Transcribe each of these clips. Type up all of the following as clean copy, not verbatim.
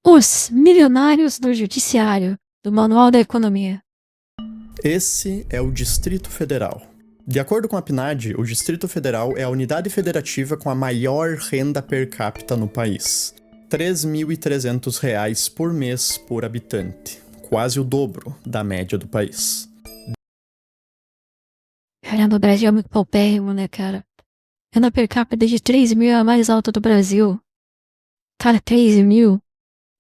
Os milionários do judiciário, do Manual da Economia. Esse é o Distrito Federal. De acordo com a PNAD, o Distrito Federal é a unidade federativa com a maior renda per capita no país. R$ 3.300 por mês por habitante, quase o dobro da média do país. Caramba, o Brasil é muito paupérrimo, né, cara? Renda per capita de 3 mil é a mais alta do Brasil. Cara, 3 mil?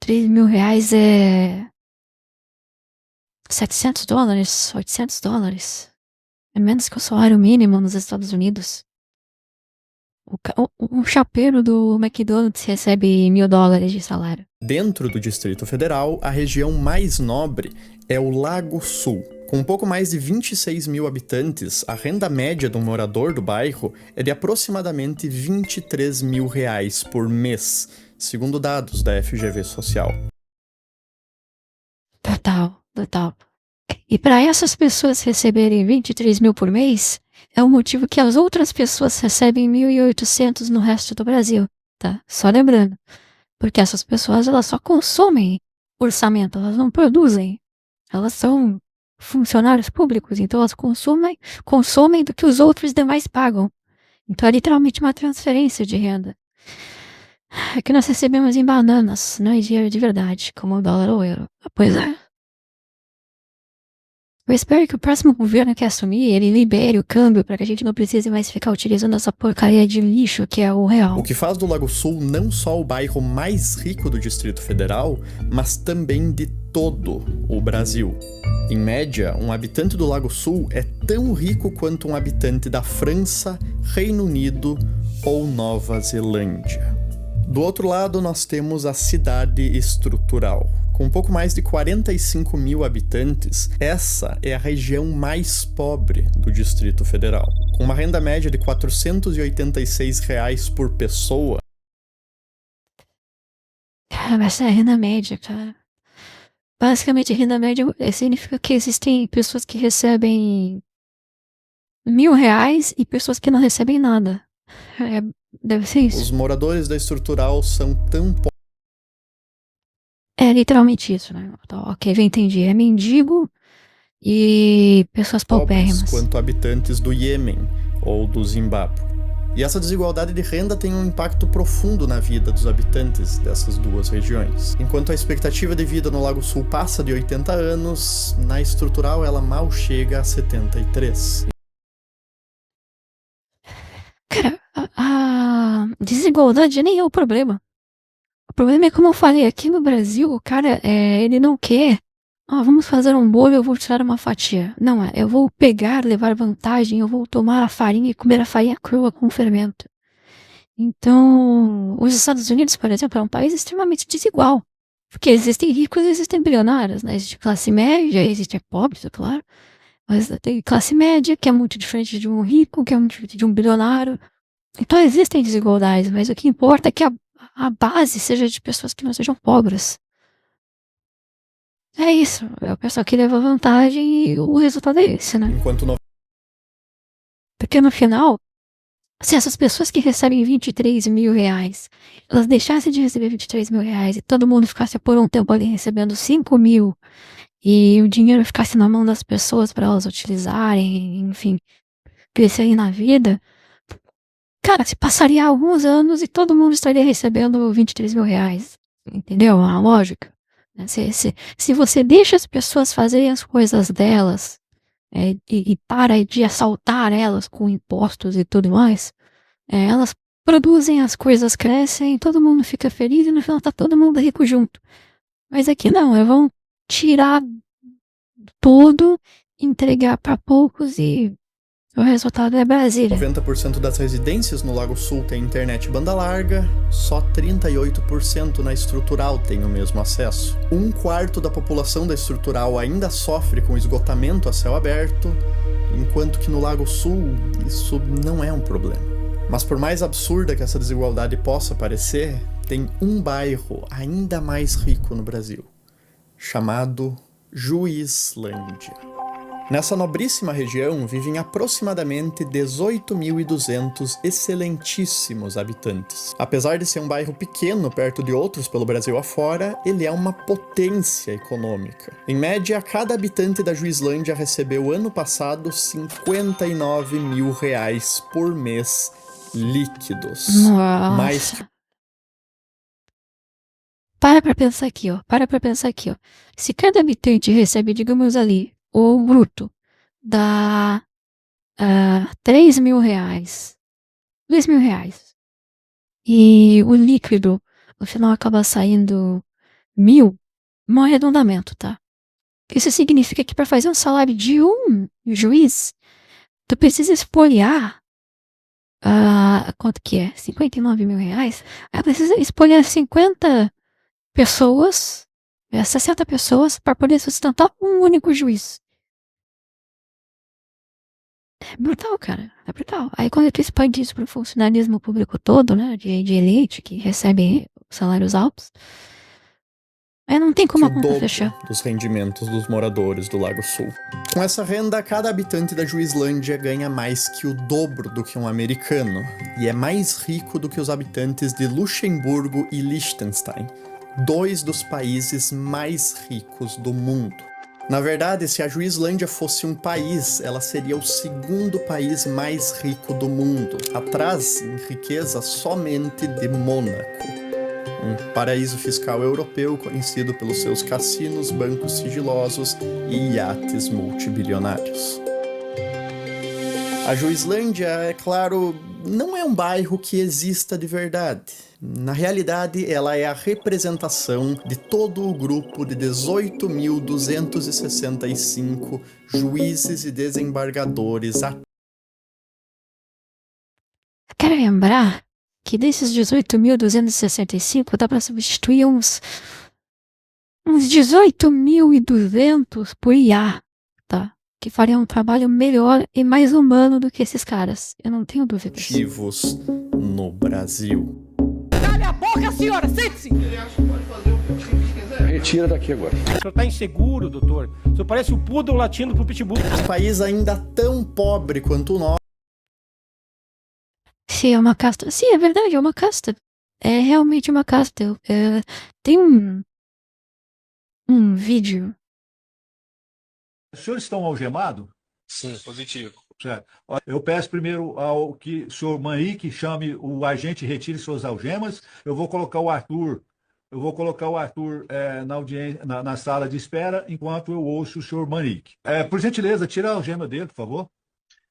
3 mil reais é... $700? $800? É menos que o salário mínimo nos Estados Unidos. O chapeiro do McDonald's recebe $1.000 de salário. Dentro do Distrito Federal, a região mais nobre é o Lago Sul. Com um pouco mais de 26 mil habitantes, a renda média de um morador do bairro é de aproximadamente R$ 23 mil por mês, segundo dados da FGV Social. Total. E para essas pessoas receberem 23 mil por mês, é o motivo que as outras pessoas recebem 1.800 no resto do Brasil, tá? Só lembrando. Porque essas pessoas, elas só consomem orçamento, elas não produzem. Elas são funcionários públicos, então elas consomem do que os outros demais pagam. Então é literalmente uma transferência de renda. É que nós recebemos em bananas, não em dinheiro de verdade, como o dólar ou o euro. Pois é. Eu espero que o próximo governo que assumir, ele libere o câmbio para que a gente não precise mais ficar utilizando essa porcaria de lixo que é o real. O que faz do Lago Sul não só o bairro mais rico do Distrito Federal, mas também de todo o Brasil. Em média, um habitante do Lago Sul é tão rico quanto um habitante da França, Reino Unido ou Nova Zelândia. Do outro lado, nós temos a cidade estrutural. Com um pouco mais de 45 mil habitantes, essa é a região mais pobre do Distrito Federal. Com uma renda média de R$ 486 por pessoa. Cara, essa é a renda média, cara. Basicamente, renda média significa que existem pessoas que recebem R$ 1.000 e pessoas que não recebem nada. Deve ser isso. Os moradores da estrutural são tão pobres. É literalmente isso, né? Ok, já entendi. É mendigo e pessoas paupérrimas. Quanto habitantes do Iêmen ou do Zimbábue. E essa desigualdade de renda tem um impacto profundo na vida dos habitantes dessas duas regiões. Enquanto a expectativa de vida no Lago Sul passa de 80 anos, na estrutural ela mal chega a 73. Cara, a desigualdade nem é o problema. O problema é, como eu falei, aqui no Brasil, o cara, ele não quer. Vamos fazer um bolo, eu vou tirar uma fatia. Não, eu vou pegar, levar vantagem, eu vou tomar a farinha e comer a farinha crua com fermento. Então, os Estados Unidos, por exemplo, é um país extremamente desigual. Porque existem ricos e existem bilionários, né? Existe classe média, existe pobres, é claro. Mas tem classe média, que é muito diferente de um rico, que é muito diferente de um bilionário. Então existem desigualdades, mas o que importa é que a base seja de pessoas que não sejam pobres. É isso, é o pessoal que leva vantagem e o resultado é esse, né? Porque no final, se essas pessoas que recebem 23 mil reais, elas deixassem de receber 23 mil reais e todo mundo ficasse por um tempo ali recebendo 5 mil e o dinheiro ficasse na mão das pessoas para elas utilizarem, enfim, crescerem na vida, cara, se passaria alguns anos e todo mundo estaria recebendo 23 mil reais. Entendeu? A lógica. Se você deixa as pessoas fazerem as coisas delas e para de assaltar elas com impostos e tudo mais, elas produzem, as coisas crescem, todo mundo fica feliz e no final tá todo mundo rico junto. Mas aqui não, eles vão tirar tudo, entregar para poucos e o resultado é Brasília. 90% das residências no Lago Sul tem internet banda larga, só 38% na estrutural tem o mesmo acesso. 1/4 da população da estrutural ainda sofre com esgotamento a céu aberto, enquanto que no Lago Sul isso não é um problema. Mas por mais absurda que essa desigualdade possa parecer, tem um bairro ainda mais rico no Brasil, chamado Juizlândia. Nessa nobríssima região vivem aproximadamente 18.200 excelentíssimos habitantes. Apesar de ser um bairro pequeno perto de outros pelo Brasil afora, ele é uma potência econômica. Em média, cada habitante da Juislândia recebeu ano passado R$ 59 mil por mês líquidos. Nossa. Mais Para pra pensar aqui, ó. Se cada habitante recebe, digamos ali, o bruto dá R$ 3 mil, R$ 2 mil, e o líquido, no final, acaba saindo 1.000, um arredondamento, tá? Isso significa que para fazer um salário de um juiz, tu precisa espoliar, quanto que é? R$ 59 mil? Precisa espoliar 50 pessoas, 60 pessoas, para poder sustentar um único juiz. É brutal, cara. É brutal. Aí quando tu expande isso pro funcionalismo público todo, né, de elite, que recebe salários altos, aí não tem como a que o conta dobro fechar. dos rendimentos dos moradores do Lago Sul. Com essa renda, cada habitante da Juislândia ganha mais que o dobro do que um americano, e é mais rico do que os habitantes de Luxemburgo e Liechtenstein, dois dos países mais ricos do mundo. Na verdade, se a Juislândia fosse um país, ela seria o segundo país mais rico do mundo, atrás em riqueza somente de Mônaco, um paraíso fiscal europeu conhecido pelos seus cassinos, bancos sigilosos e iates multibilionários. A Juislândia, é claro, não é um bairro que exista de verdade. Na realidade, ela é a representação de todo o grupo de 18.265 juízes e desembargadores. Quero lembrar que desses 18.265 dá para substituir uns 18.200 por IA, tá? Que faria um trabalho melhor e mais humano do que esses caras. Eu não tenho dúvidas. Ativos no Brasil. Cale a boca, senhora! Sente-se! Ele acha que pode fazer o que quiser. Retira daqui agora. O senhor tá inseguro, doutor. O senhor parece o poodle latindo pro pitbull. Um país ainda tão pobre quanto o nosso. Sim, é uma casta. Sim, é verdade, é uma casta. É realmente uma casta. Tem um vídeo. Os senhores estão algemados? Sim, positivo. Certo. Eu peço primeiro ao que o senhor Manique chame o agente e retire suas algemas. Eu vou colocar o Arthur. Na audiência, na sala de espera, enquanto eu ouço o senhor Manique. Por gentileza, tira a algema dele, por favor.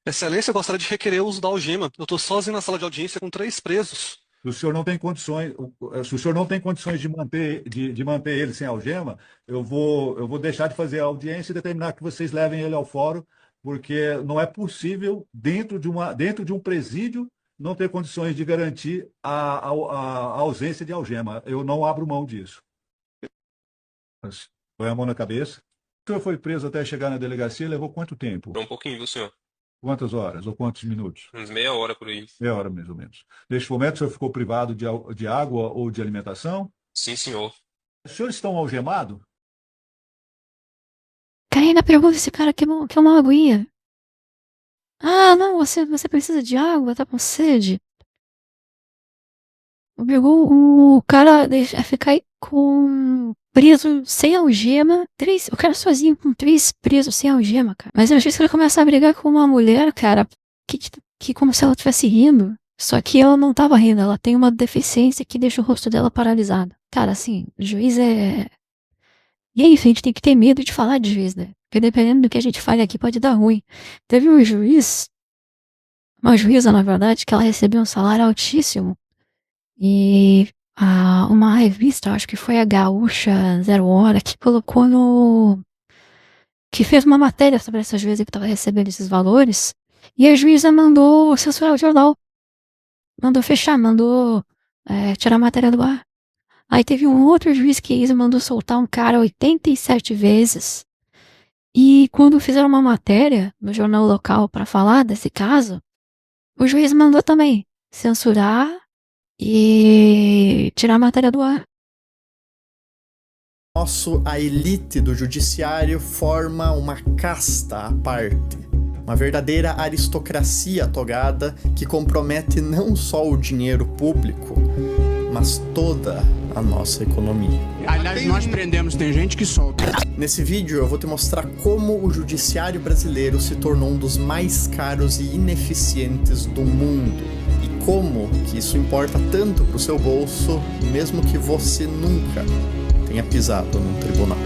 Excelência, eu gostaria de requerer o uso da algema. Eu estou sozinho na sala de audiência com 3 presos. Se o senhor não tem condições, de manter ele sem algema, eu vou deixar de fazer a audiência e determinar que vocês levem ele ao fórum, porque não é possível, dentro de um presídio, não ter condições de garantir a ausência de algema. Eu não abro mão disso. Põe a mão na cabeça. O senhor foi preso até chegar na delegacia, levou quanto tempo? Um pouquinho, viu, senhor? Quantas horas ou quantos minutos? Uns meia hora por aí. Meia hora, mais ou menos. Neste momento, o senhor ficou privado de água ou de alimentação? Sim, senhor. Os senhores estão algemados? Karina pergunta se esse cara quer uma aguinha. Ah, não, você precisa de água, tá com sede. O cara fica aí preso sem algema. O cara sozinho com 3 presos sem algema, cara. Mas eu achei que ele começa a brigar com uma mulher, cara, que como se ela estivesse rindo. Só que ela não tava rindo, ela tem uma deficiência que deixa o rosto dela paralisado. Cara, assim, o juiz é. E aí, a gente tem que ter medo de falar de juiz, né? Porque dependendo do que a gente fale aqui, pode dar ruim. Teve uma juíza, na verdade, que ela recebeu um salário altíssimo. E uma revista, acho que foi a Gaúcha Zero Hora, que que fez uma matéria sobre essa juíza que estava recebendo esses valores. E a juíza mandou censurar o jornal. Mandou fechar, mandou tirar a matéria do ar. Aí teve um outro juiz que mandou soltar um cara 87 vezes. E quando fizeram uma matéria no jornal local para falar desse caso, o juiz mandou também censurar e tirar a matéria do ar. nosso, a elite do judiciário forma uma casta à parte. Uma verdadeira aristocracia togada que compromete não só o dinheiro público, mas toda a nossa economia. Aliás, nós prendemos, tem gente que solta. Nesse vídeo eu vou te mostrar como o judiciário brasileiro se tornou um dos mais caros e ineficientes do mundo. E como que isso importa tanto para o seu bolso, mesmo que você nunca tenha pisado num tribunal.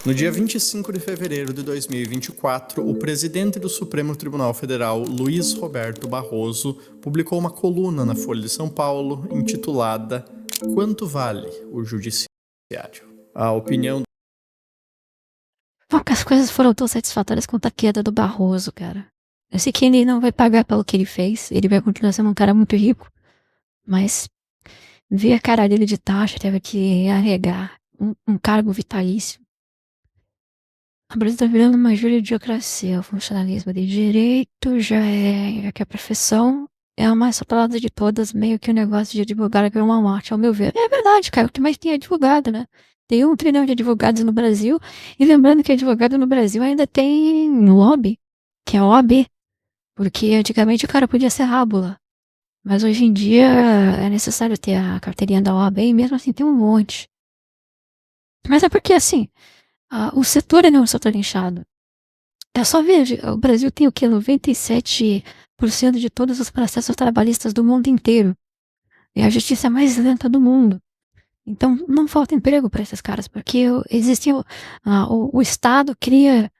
No dia 25 de fevereiro de 2024, o presidente do Supremo Tribunal Federal, Luiz Roberto Barroso, publicou uma coluna na Folha de São Paulo intitulada "Quanto vale o Judiciário?". A opinião... Poucas coisas foram tão satisfatórias quanto a queda do Barroso, cara. Eu sei que ele não vai pagar pelo que ele fez, ele vai continuar sendo um cara muito rico, mas ver a cara dele de taxa, teve que arregar um cargo vitalício. O Brasil tá virando uma juridicracia, o funcionalismo de direito já é que a profissão é a mais superada de todas, meio que o negócio de advogado que é uma morte, ao meu ver. É verdade, cara, o que mais tem é advogado, né? Tem 1 trilhão de advogados no Brasil, e lembrando que advogado no Brasil ainda tem lobby, que é a OAB, porque antigamente o cara podia ser rábula, mas hoje em dia é necessário ter a carteirinha da OAB e mesmo assim tem um monte. Mas é porque assim, o setor é um setor inchado. É só ver, o Brasil tem o que? 97% de todos os processos trabalhistas do mundo inteiro. É a justiça mais lenta do mundo. Então não falta emprego para esses caras, porque existe o Estado cria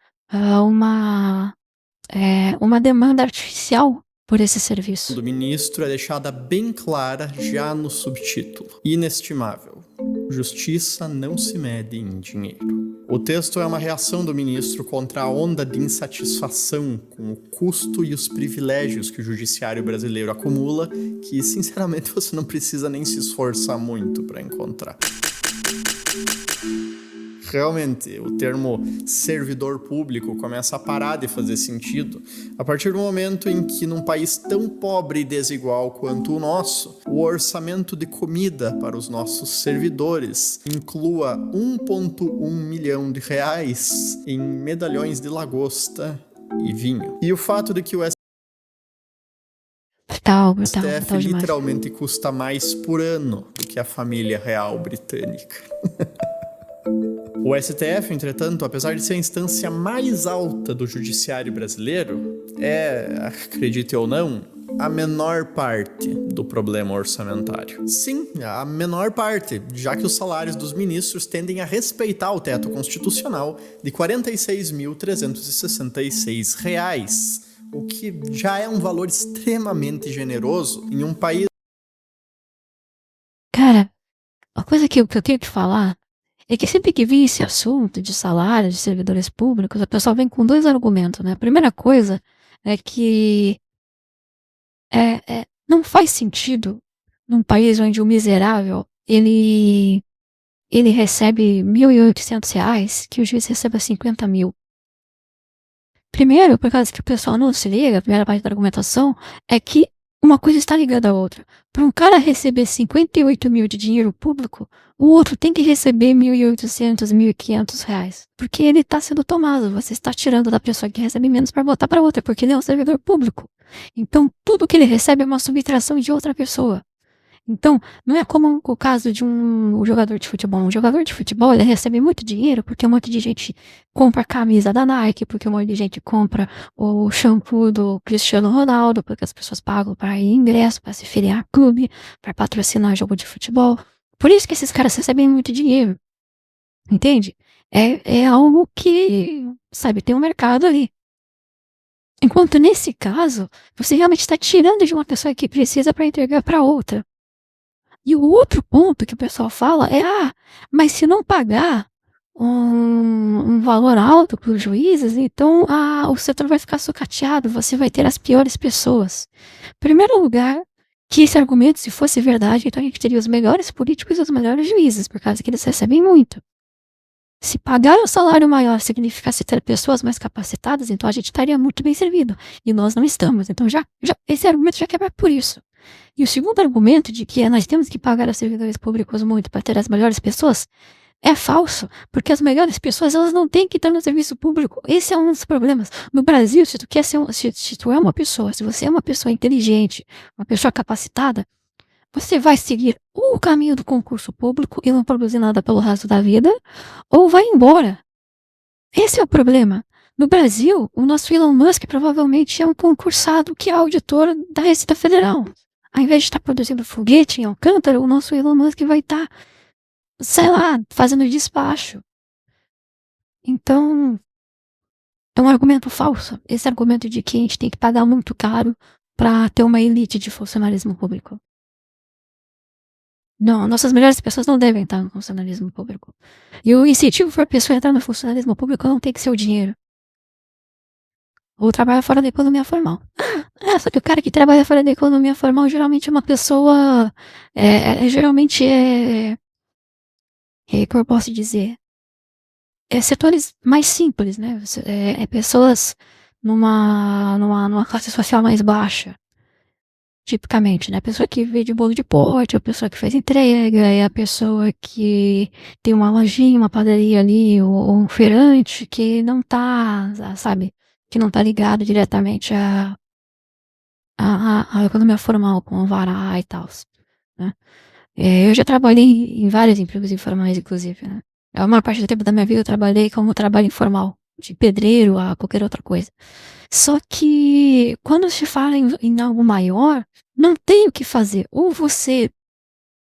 uma demanda artificial por esse serviço. do ministro é deixada bem clara já no subtítulo. Inestimável. Justiça não se mede em dinheiro. O texto é uma reação do ministro contra a onda de insatisfação com o custo e os privilégios que o judiciário brasileiro acumula, que sinceramente você não precisa nem se esforçar muito para encontrar. Realmente, o termo servidor público começa a parar de fazer sentido a partir do momento em que, num país tão pobre e desigual quanto o nosso, o orçamento de comida para os nossos servidores inclua 1,1 milhão de reais em medalhões de lagosta e vinho. E o fato de que o STF literalmente custa mais por ano do que a família real britânica. O STF, entretanto, apesar de ser a instância mais alta do judiciário brasileiro, acredite ou não, a menor parte do problema orçamentário. Sim, a menor parte, já que os salários dos ministros tendem a respeitar o teto constitucional de R$ 46.366, o que já é um valor extremamente generoso em um país... Cara, a coisa que eu tenho que falar é que sempre que vi esse assunto de salário de servidores públicos, a pessoa vem com 2 argumentos, né? A primeira coisa é que não faz sentido num país onde o miserável ele recebe R$ 1.800 que o juiz receba 50 mil. Primeiro, por causa que o pessoal não se liga, a primeira parte da argumentação é que uma coisa está ligada à outra. Para um cara receber 58 mil de dinheiro público, o outro tem que receber 1.800, 1.500 reais. Porque ele está sendo tomado. Você está tirando da pessoa que recebe menos para botar para outra, porque ele é um servidor público. Então, tudo que ele recebe é uma subtração de outra pessoa. Então, não é como o caso de um jogador de futebol. Um jogador de futebol, ele recebe muito dinheiro porque um monte de gente compra a camisa da Nike, porque um monte de gente compra o shampoo do Cristiano Ronaldo, porque as pessoas pagam para ir em ingresso, para se filiar a clube, para patrocinar jogo de futebol. Por isso que esses caras recebem muito dinheiro. Entende? É algo que, sabe, tem um mercado ali. Enquanto nesse caso, você realmente está tirando de uma pessoa que precisa para entregar para outra. E o outro ponto que o pessoal fala é, mas se não pagar um valor alto para os juízes, então o setor vai ficar sucateado, você vai ter as piores pessoas. Em primeiro lugar, que esse argumento, se fosse verdade, então a gente teria os melhores políticos e os melhores juízes, por causa que eles recebem muito. Se pagar um salário maior significasse ter pessoas mais capacitadas, então a gente estaria muito bem servido. E nós não estamos. Então esse argumento já quebra por isso. E o segundo argumento de que nós temos que pagar aos servidores públicos muito para ter as melhores pessoas é falso, porque as melhores pessoas elas não têm que estar no serviço público. Esse é um dos problemas. No Brasil, se tu quer ser se tu é uma pessoa, se você é uma pessoa inteligente, uma pessoa capacitada, você vai seguir o caminho do concurso público e não produzir nada pelo resto da vida, ou vai embora. Esse é o problema. No Brasil, o nosso Elon Musk provavelmente é um concursado que é auditor da Receita Federal. Ao invés de estar produzindo foguete em Alcântara, o nosso Elon Musk vai estar, sei lá, fazendo despacho. Então, é um argumento falso. Esse argumento de que a gente tem que pagar muito caro para ter uma elite de funcionalismo público. Não, nossas melhores pessoas não devem estar no funcionalismo público. E o incentivo para a pessoa entrar no funcionalismo público não tem que ser o dinheiro. Ou trabalhar fora da economia formal. Só que o cara que trabalha fora da economia formal geralmente é uma pessoa. Geralmente como eu posso dizer? Setores mais simples, né? Pessoas numa classe social mais baixa. Tipicamente, né? A pessoa que vende bolo de pote, a pessoa que faz entrega, é a pessoa que tem uma lojinha, uma padaria ali, ou um feirante que não tá, sabe? Que não tá ligado diretamente à economia formal, com o vará e tal, né? Eu já trabalhei em vários empregos informais, inclusive, né? A maior parte do tempo da minha vida eu trabalhei como trabalho informal, de pedreiro a qualquer outra coisa. Só que quando se fala em algo maior, não tem o que fazer. Ou você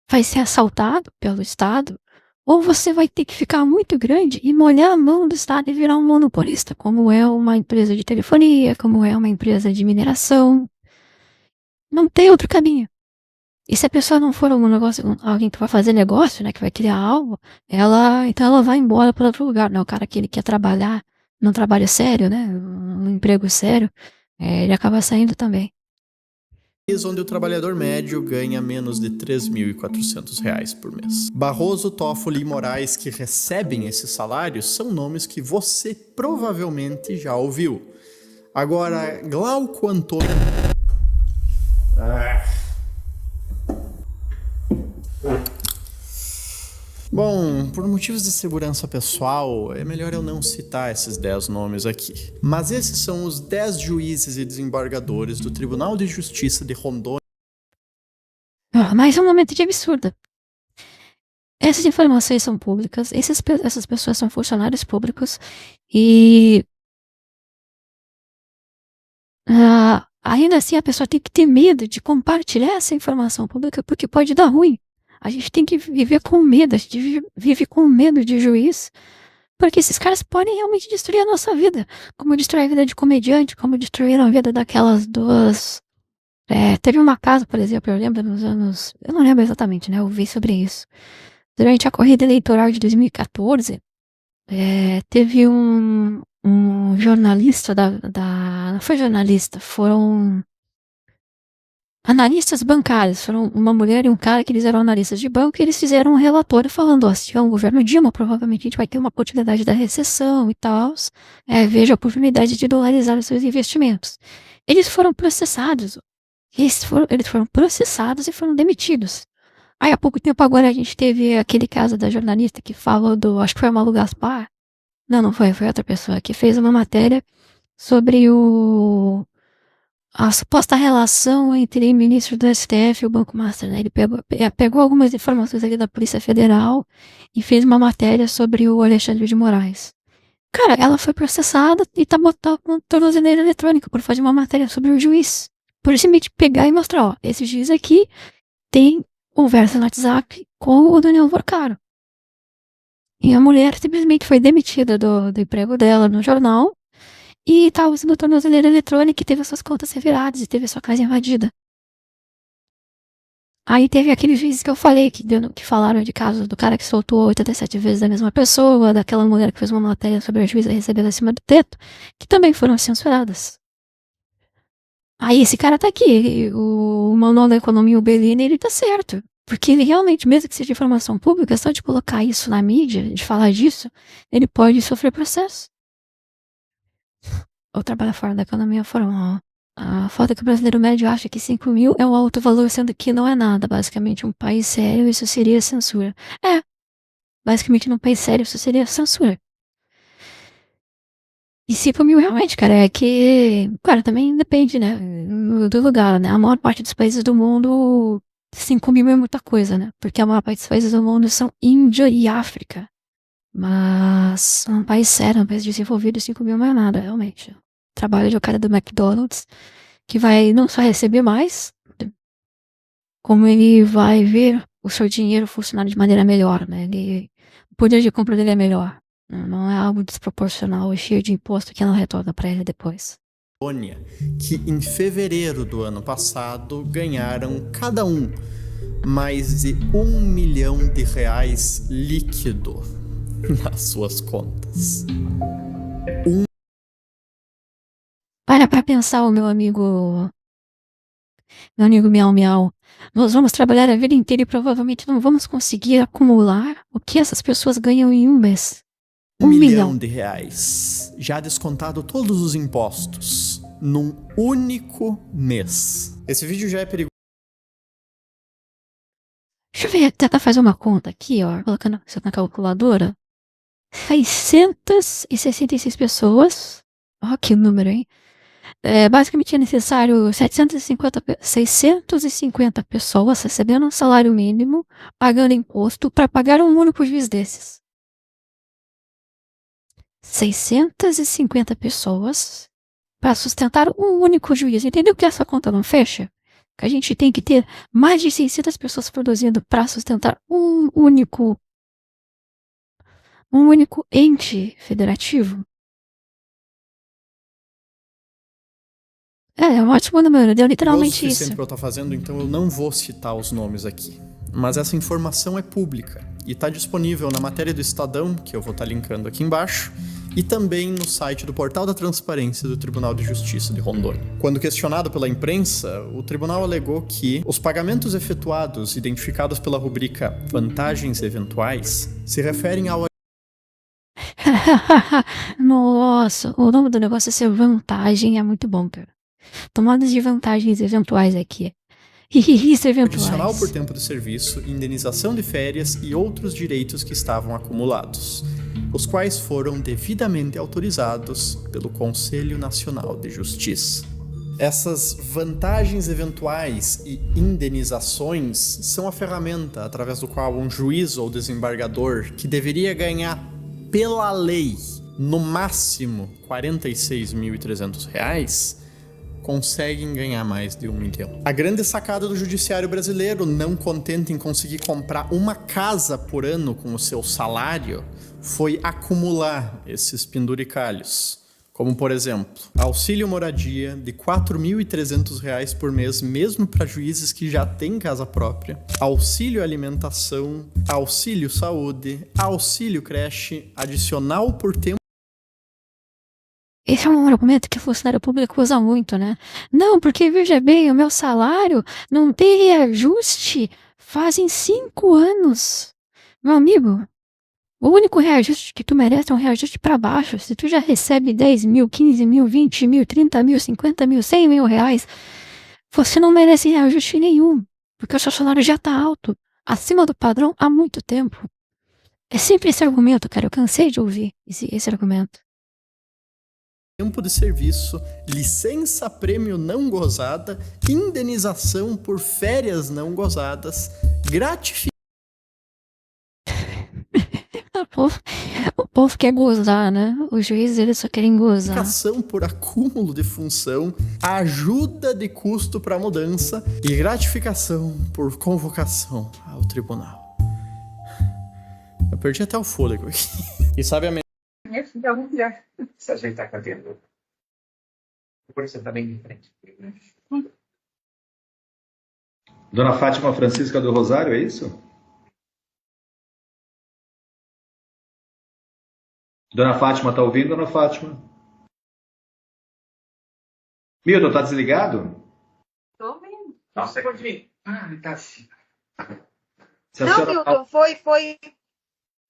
vai ser assaltado pelo Estado, ou você vai ter que ficar muito grande e molhar a mão do Estado e virar um monopolista, como é uma empresa de telefonia, como é uma empresa de mineração. Não tem outro caminho. E se a pessoa não for alguém que vai fazer negócio, né, que vai criar algo, então ela vai embora para outro lugar, né? O cara que ele quer trabalhar, não trabalha sério, né? Um emprego sério, ele acaba saindo também. Onde o trabalhador médio ganha menos de R$ 3.400 por mês. Barroso, Toffoli e Moraes, que recebem esses salários, são nomes que você provavelmente já ouviu. Agora, Glauco Antônio... Bom, por motivos de segurança pessoal, é melhor eu não citar esses 10 nomes aqui. Mas esses são os 10 juízes e desembargadores do Tribunal de Justiça de Rondônia. Mais um momento de absurdo. Essas informações são públicas, essas pessoas são funcionários públicos e ainda assim a pessoa tem que ter medo de compartilhar essa informação pública porque pode dar ruim. A gente tem que viver com medo, a gente vive com medo de juiz, porque esses caras podem realmente destruir a nossa vida, como destruir a vida de comediante, como destruíram a vida daquelas duas... teve uma casa, por exemplo, eu lembro nos anos... Eu não lembro exatamente, né? Eu vi sobre isso. Durante a corrida eleitoral de 2014, teve um jornalista não foi jornalista, foram analistas bancários, foram uma mulher e um cara que eles eram analistas de banco e eles fizeram um relatório falando, se tiver um governo Dilma, provavelmente a gente vai ter uma continuidade da recessão e tal, veja a oportunidade de dolarizar os seus investimentos. Eles foram processados, eles foram processados e foram demitidos. Aí há pouco tempo agora a gente teve aquele caso da jornalista que falou acho que foi a Malu Gaspar, não foi outra pessoa, que fez uma matéria sobre a suposta relação entre o ministro do STF e o Banco Master, né? Ele pegou algumas informações ali da Polícia Federal e fez uma matéria sobre o Alexandre de Moraes. Cara, ela foi processada e tá botando com tornozeleira eletrônica por fazer uma matéria sobre o juiz. Por simplesmente pegar e mostrar, ó, esse juiz aqui tem conversa no WhatsApp com o Daniel Vorcaro. E a mulher simplesmente foi demitida do emprego dela no jornal e estava usando tornozeleira eletrônica e teve as suas contas reviradas e teve a sua casa invadida. Aí teve aqueles juízes que eu falei, que falaram de casos do cara que soltou 87 vezes a mesma pessoa, daquela mulher que fez uma matéria sobre a juíza recebendo acima do teto, que também foram censuradas. Aí esse cara tá aqui, o Manual da Economia, o Bellini, ele tá certo. Porque ele realmente, mesmo que seja informação pública, só de colocar isso na mídia, de falar disso, ele pode sofrer processo. Ou trabalha fora da economia formal. A falta que o brasileiro médio acha que 5 mil é um alto valor, sendo que não é nada. Basicamente, um país sério, isso seria censura. Basicamente, num país sério, isso seria censura. E 5 mil realmente, cara, é que... Cara, também depende, né, do lugar, né? A maior parte dos países do mundo, 5 mil é muita coisa, né? Porque a maior parte dos países do mundo são Índia e África. Mas um país sério, um país desenvolvido, 5 mil não é nada, realmente. Trabalho de um cara do McDonald's, que vai não só receber mais, como ele vai ver o seu dinheiro funcionar de maneira melhor, né? O poder de compra dele é melhor. Não é algo desproporcional e cheio de imposto que não retorna para ele depois. Que em fevereiro do ano passado ganharam cada um mais de R$1 milhão líquido nas suas contas. Para pra pensar, meu amigo Miau Miau. Nós vamos trabalhar a vida inteira e provavelmente não vamos conseguir acumular o que essas pessoas ganham em um mês. R$1 milhão, já descontado todos os impostos, num único mês. Esse vídeo já é perigoso. Deixa eu ver, tentar fazer uma conta aqui, ó, colocando isso na calculadora. 666 pessoas. Ó, que número, hein? Basicamente é necessário 650 pessoas recebendo um salário mínimo, pagando imposto, para pagar um único juiz desses. 650 pessoas para sustentar um único juiz. Entendeu que essa conta não fecha? Que a gente tem que ter mais de 600 pessoas produzindo para sustentar um único ente federativo. É um ótimo número, deu literalmente isso. Que eu tô fazendo, então eu não vou citar os nomes aqui. Mas essa informação é pública e está disponível na matéria do Estadão, que eu vou estar linkando aqui embaixo, e também no site do Portal da Transparência do Tribunal de Justiça de Rondônia. Quando questionado pela imprensa, o tribunal alegou que os pagamentos efetuados identificados pela rubrica Vantagens Eventuais se referem ao... Nossa, o nome do negócio é ser vantagem, é muito bom, cara. Tomadas de vantagens eventuais aqui. Isso, eventuais. Adicional por tempo de serviço, indenização de férias e outros direitos que estavam acumulados, os quais foram devidamente autorizados pelo Conselho Nacional de Justiça. Essas vantagens eventuais e indenizações são a ferramenta através do qual um juiz ou desembargador que deveria ganhar pela lei no máximo R$ 46.300 conseguem ganhar mais de R$1 milhão. A grande sacada do judiciário brasileiro, não contente em conseguir comprar uma casa por ano com o seu salário, foi acumular esses penduricalhos. Como, por exemplo, auxílio moradia de R$ 4.300 por mês, mesmo para juízes que já têm casa própria, auxílio alimentação, auxílio saúde, auxílio creche, adicional por tempo. Esse é um argumento que o funcionário público usa muito, né? Não, porque veja bem, o meu salário não tem reajuste fazem 5 anos. Meu amigo, o único reajuste que tu merece é um reajuste para baixo. Se tu já recebe 10 mil, 15 mil, 20 mil, 30 mil, 50 mil, 100 mil reais, você não merece reajuste nenhum, porque o seu salário já tá alto, acima do padrão há muito tempo. É sempre esse argumento, cara, eu cansei de ouvir esse argumento. Tempo de serviço, licença prêmio não gozada, indenização por férias não gozadas, gratificação. O povo quer gozar, né? Os juízes, eles só querem gozar. Por acúmulo de função, ajuda de custo para mudança e gratificação por convocação ao tribunal. Eu perdi até o fôlego aqui. E sabe a minha filha é uma mulher. Se ajeitar com a dentro. Por você tá bem de frente. Dona Fátima Francisca do Rosário, é isso? Dona Fátima, tá ouvindo, Dona Fátima? Milton, tá desligado? Tô ouvindo. Nossa, pode vir. Ah, tá assim. Se a Não, senhora Milton, foi.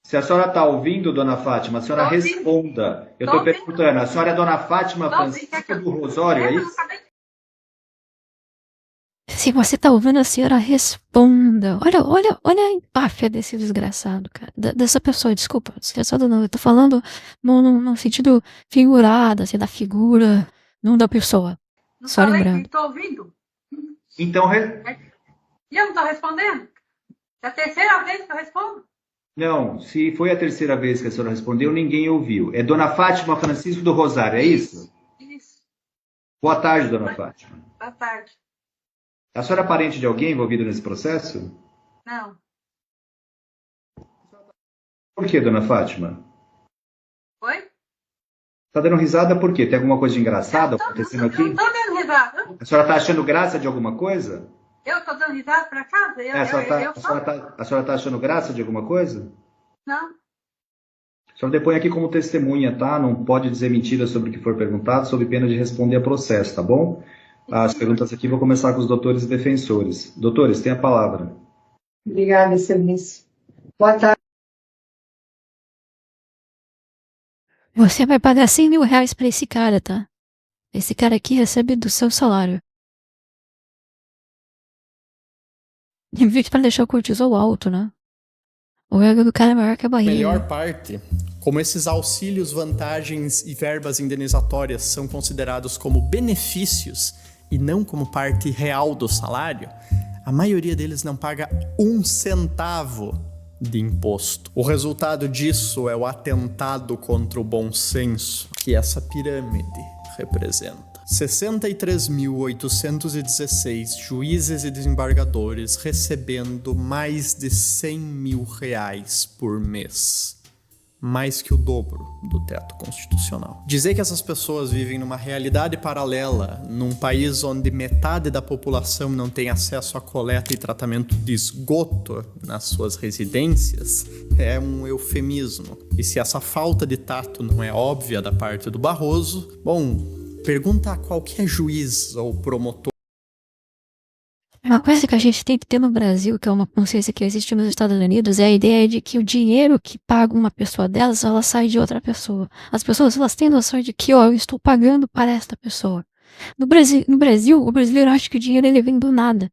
Se a senhora está ouvindo, dona Fátima, a senhora Tô ouvindo. responda. Eu Tô estou ouvindo. perguntando, a senhora é dona Fátima Tô ouvindo. Francisca do Rosário, é Eu isso? acabei de- Se você tá ouvindo a senhora, responda. Olha a empáfia desse desgraçado, cara. Dessa pessoa, desculpa, desgraçado não. Eu tô falando no sentido figurado, assim, da figura, não da pessoa. Não Só falei lembrando. que tô ouvindo. Então, E eu não tô respondendo? É a terceira vez que eu respondo? não, se foi a terceira vez que a senhora respondeu, ninguém ouviu. É dona Fátima Francisco do Rosário, é isso? Isso. Boa tarde, dona Fátima. Boa tarde. A senhora é parente de alguém envolvido nesse processo? Não. Por que, dona Fátima? Oi? Está dando risada por quê? Tem alguma coisa de engraçado Eu não acontecendo aqui? tô dando risada. A senhora está achando graça de alguma coisa? Eu tô dando risada pra casa? A senhora está achando graça de alguma coisa? Não. A senhora depõe aqui como testemunha, tá? Não pode dizer mentira sobre o que for perguntado, sob pena de responder a processo, tá bom? As perguntas aqui vou começar com os doutores e defensores. Doutores, tem a palavra. Obrigada, excelência. Boa tarde. Você vai pagar 100 mil reais pra esse cara, tá? Esse cara aqui recebe do seu salário. Em vez pra deixar o cortisol alto, né? O ego do cara é maior que a barriga. Melhor parte, como esses auxílios, vantagens e verbas indenizatórias são considerados como benefícios e não como parte real do salário, a maioria deles não paga 1 centavo de imposto. O resultado disso é o atentado contra o bom senso que essa pirâmide representa. 63.816 juízes e desembargadores recebendo mais de 100 mil reais por mês. Mais que o dobro do teto constitucional. Dizer que essas pessoas vivem numa realidade paralela, num país onde metade da população não tem acesso a coleta e tratamento de esgoto nas suas residências, é um eufemismo. E se essa falta de tato não é óbvia da parte do Barroso, bom, pergunta a qualquer juiz ou promotor. Uma coisa que a gente tem que ter no Brasil, que é uma consciência que existe nos Estados Unidos, é a ideia de que o dinheiro que paga uma pessoa delas, ela sai de outra pessoa. As pessoas, elas têm noção de que, ó, eu estou pagando para esta pessoa. No Brasil, o brasileiro acha que o dinheiro ele vem do nada.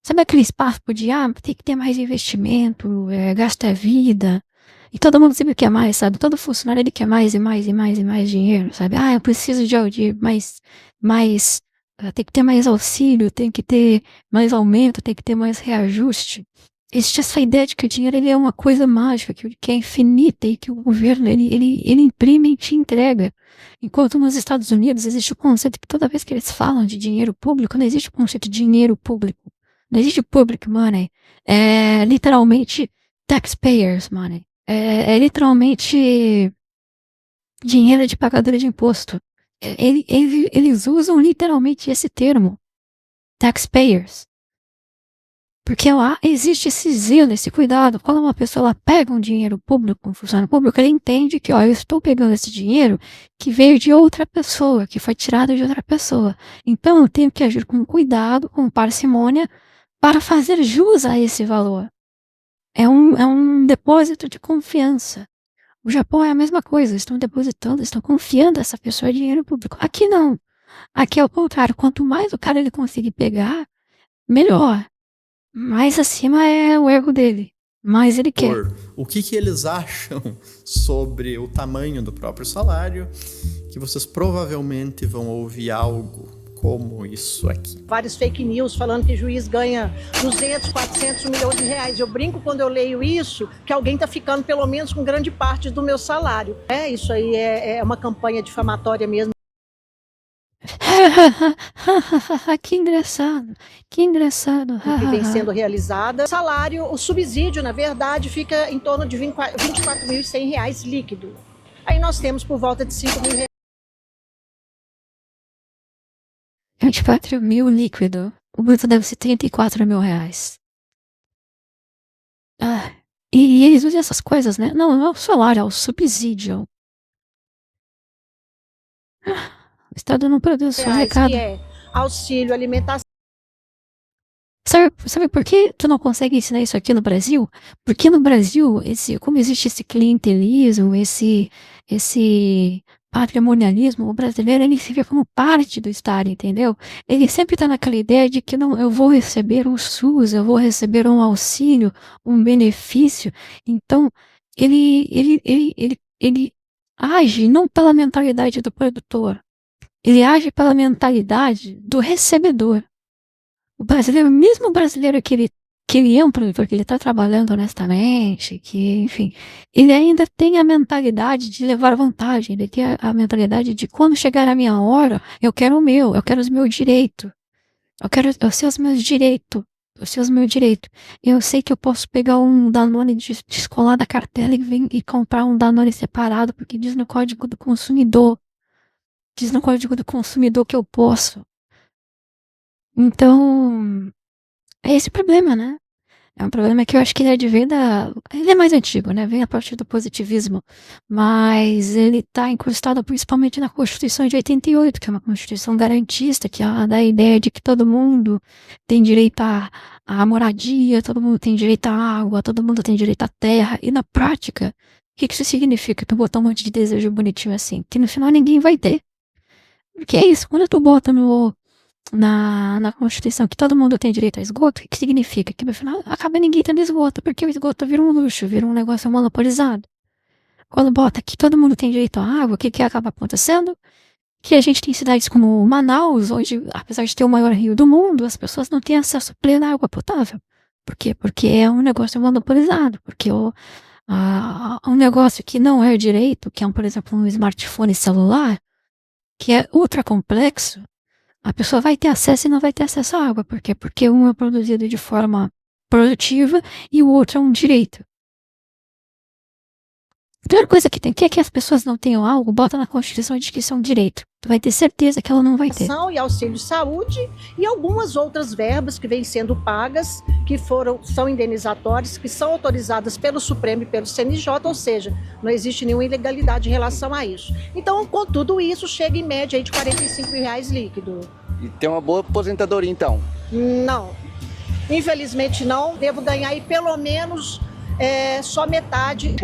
Sabe aquele papo de, tem que ter mais investimento, gasta a vida, e todo mundo sempre quer mais, sabe? Todo funcionário, ele quer mais e mais e mais e mais dinheiro, sabe? Eu preciso de mais tem que ter mais auxílio, tem que ter mais aumento, tem que ter mais reajuste. Existe essa ideia de que o dinheiro ele é uma coisa mágica, que é infinita e que o governo ele imprime e te entrega. Enquanto nos Estados Unidos existe o conceito que toda vez que eles falam de dinheiro público, não existe o conceito de dinheiro público. Não existe public money. É literalmente taxpayers money. É literalmente dinheiro de pagador de imposto. Eles usam literalmente esse termo, taxpayers, porque lá existe esse zelo, esse cuidado. Quando uma pessoa ela pega um dinheiro público, um funcionário público, ele entende que, eu estou pegando esse dinheiro que veio de outra pessoa, que foi tirado de outra pessoa. Então eu tenho que agir com cuidado, com parcimônia, para fazer jus a esse valor. É um depósito de confiança. O Japão é a mesma coisa, estão depositando, estão confiando essa pessoa em dinheiro público. Aqui não. Aqui é o contrário, quanto mais o cara ele conseguir pegar, melhor. Mais acima é o ego dele, mais ele quer. O que eles acham sobre o tamanho do próprio salário, que vocês provavelmente vão ouvir algo como isso aqui. Vários fake news falando que juiz ganha 200, 400 milhões de reais. Eu brinco quando eu leio isso, que alguém está ficando pelo menos com grande parte do meu salário. Isso aí é uma campanha difamatória mesmo. Que engraçado, que engraçado. Que vem sendo realizada. O salário, o subsídio, na verdade, fica em torno de R$ 24.100 líquido. Aí nós temos por volta de 5 mil reais. 24 mil líquido. O bruto deve ser 34 mil reais. E eles usam essas coisas, né? Não é o salário, é o subsídio. O Estado não produz o recado. Que é auxílio, alimentação. Sabe por que tu não consegue ensinar isso aqui no Brasil? Porque no Brasil, como existe esse clientelismo, esse patrimonialismo, o brasileiro ele se vê como parte do Estado, entendeu? Ele sempre tá naquela ideia de que não, eu vou receber um SUS, eu vou receber um auxílio, um benefício. Então, ele age não pela mentalidade do produtor, ele age pela mentalidade do recebedor. O brasileiro, mesmo o brasileiro que ele é um produtor, que ele está trabalhando honestamente, que, enfim, ele ainda tem a mentalidade de levar vantagem, ele tem a mentalidade de quando chegar a minha hora, eu quero o meu, eu quero os meus direitos, eu sei os meus direitos, eu sei os meus direitos. Eu sei que eu posso pegar um Danone, descolar da cartela e comprar um Danone separado, porque diz no Código do Consumidor, que eu posso. Então, é esse o problema, né? É um problema que eu acho que ele ele é mais antigo, né? Vem a partir do positivismo. Mas ele tá incrustado principalmente na Constituição de 88, que é uma Constituição garantista, que dá a ideia de que todo mundo tem direito à moradia, todo mundo tem direito à água, todo mundo tem direito à terra. E na prática, o que isso significa? Tu botar um monte de desejo bonitinho assim, que no final ninguém vai ter. Porque é isso, quando tu bota na Constituição que todo mundo tem direito a esgoto, o que significa? Que no final acaba ninguém tendo esgoto, porque o esgoto vira um luxo, vira um negócio monopolizado. Quando bota que todo mundo tem direito à água, o que acaba acontecendo? Que a gente tem cidades como Manaus, onde, apesar de ter o maior rio do mundo, as pessoas não têm acesso pleno à água potável. Por quê? Porque é um negócio monopolizado, porque um negócio que não é direito, que é, por exemplo, um smartphone celular, que é ultra complexo, a pessoa vai ter acesso e não vai ter acesso à água. Por quê? Porque um é produzido de forma produtiva e o outro é um direito. A primeira coisa que tem que as pessoas não tenham algo, bota na Constituição de que isso é um direito. Tu vai ter certeza que ela não vai ter. E auxílio saúde e algumas outras verbas que vêm sendo pagas, que são indenizatórias, que são autorizadas pelo Supremo e pelo CNJ, ou seja, não existe nenhuma ilegalidade em relação a isso. Então, com tudo isso, chega em média aí de R$45 líquido. E tem uma boa aposentadoria, então? Não. Infelizmente não. Devo ganhar aí pelo menos só metade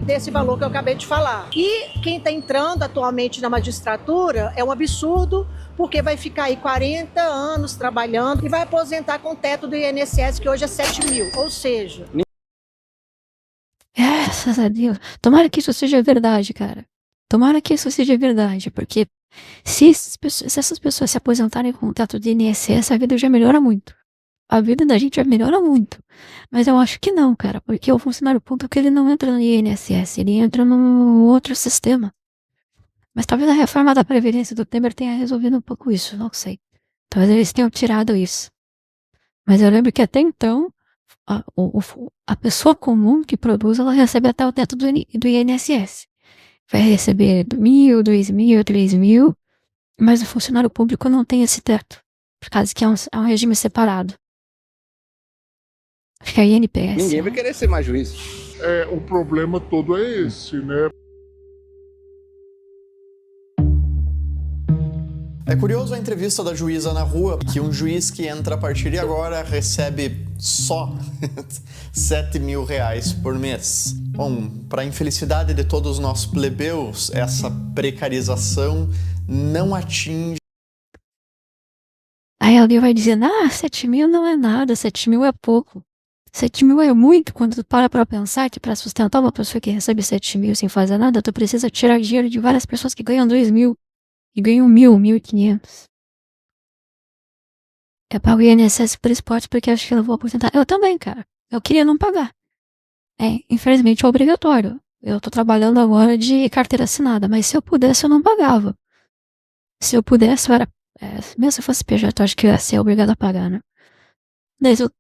desse valor que eu acabei de falar. E quem está entrando atualmente na magistratura é um absurdo, porque vai ficar aí 40 anos trabalhando e vai aposentar com o teto do INSS, que hoje é 7 mil. Ou seja... Graças a Deus. Tomara que isso seja verdade, cara. Tomara que isso seja verdade, porque se essas pessoas se aposentarem com o teto do INSS, a vida já melhora muito. A vida da gente já melhora muito. Mas eu acho que não, cara, porque o funcionário público ele não entra no INSS, ele entra num outro sistema. Mas talvez a reforma da Previdência do Temer tenha resolvido um pouco isso, não sei. Talvez eles tenham tirado isso. Mas eu lembro que até então, a pessoa comum que produz, ela recebe até o teto do INSS. Vai receber 1.000, 2.000, 3.000, mas o funcionário público não tem esse teto, por causa que é um regime separado. Acho que é INPS. Ninguém vai querer ser mais juiz. O problema todo é esse, né? É curioso a entrevista da juíza na rua, que um juiz que entra a partir de agora recebe só R$7.000 por mês. Bom, para a infelicidade de todos nós plebeus, essa precarização não atinge. Aí alguém vai dizer, 7.000 não é nada, 7.000 é pouco. 7.000 é muito quando tu para pensar que para sustentar uma pessoa que recebe 7.000 sem fazer nada, tu precisa tirar dinheiro de várias pessoas que ganham 2.000 e ganham 1.000, 1.500. Eu pago o INSS por esporte porque acho que eu vou aposentar. Eu também, cara. Eu queria não pagar. Infelizmente é obrigatório. Eu tô trabalhando agora de carteira assinada, mas se eu pudesse eu não pagava. Se eu pudesse, eu era... mesmo se eu fosse PJ, eu acho que eu ia ser obrigado a pagar, né? Mas o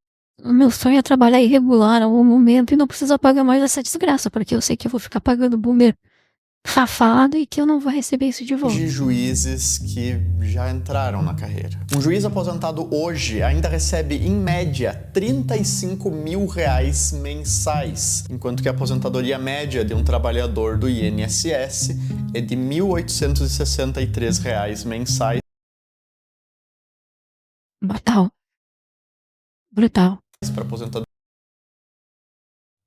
meu sonho é trabalhar irregular a algum momento e não precisar pagar mais essa desgraça, porque eu sei que eu vou ficar pagando boomer safado e que eu não vou receber isso de volta. De juízes que já entraram na carreira. Um juiz aposentado hoje ainda recebe, em média, R$35.000 mensais, enquanto que a aposentadoria média de um trabalhador do INSS é de R$1.863 mensais. Batal. Brutal. para aposentadoria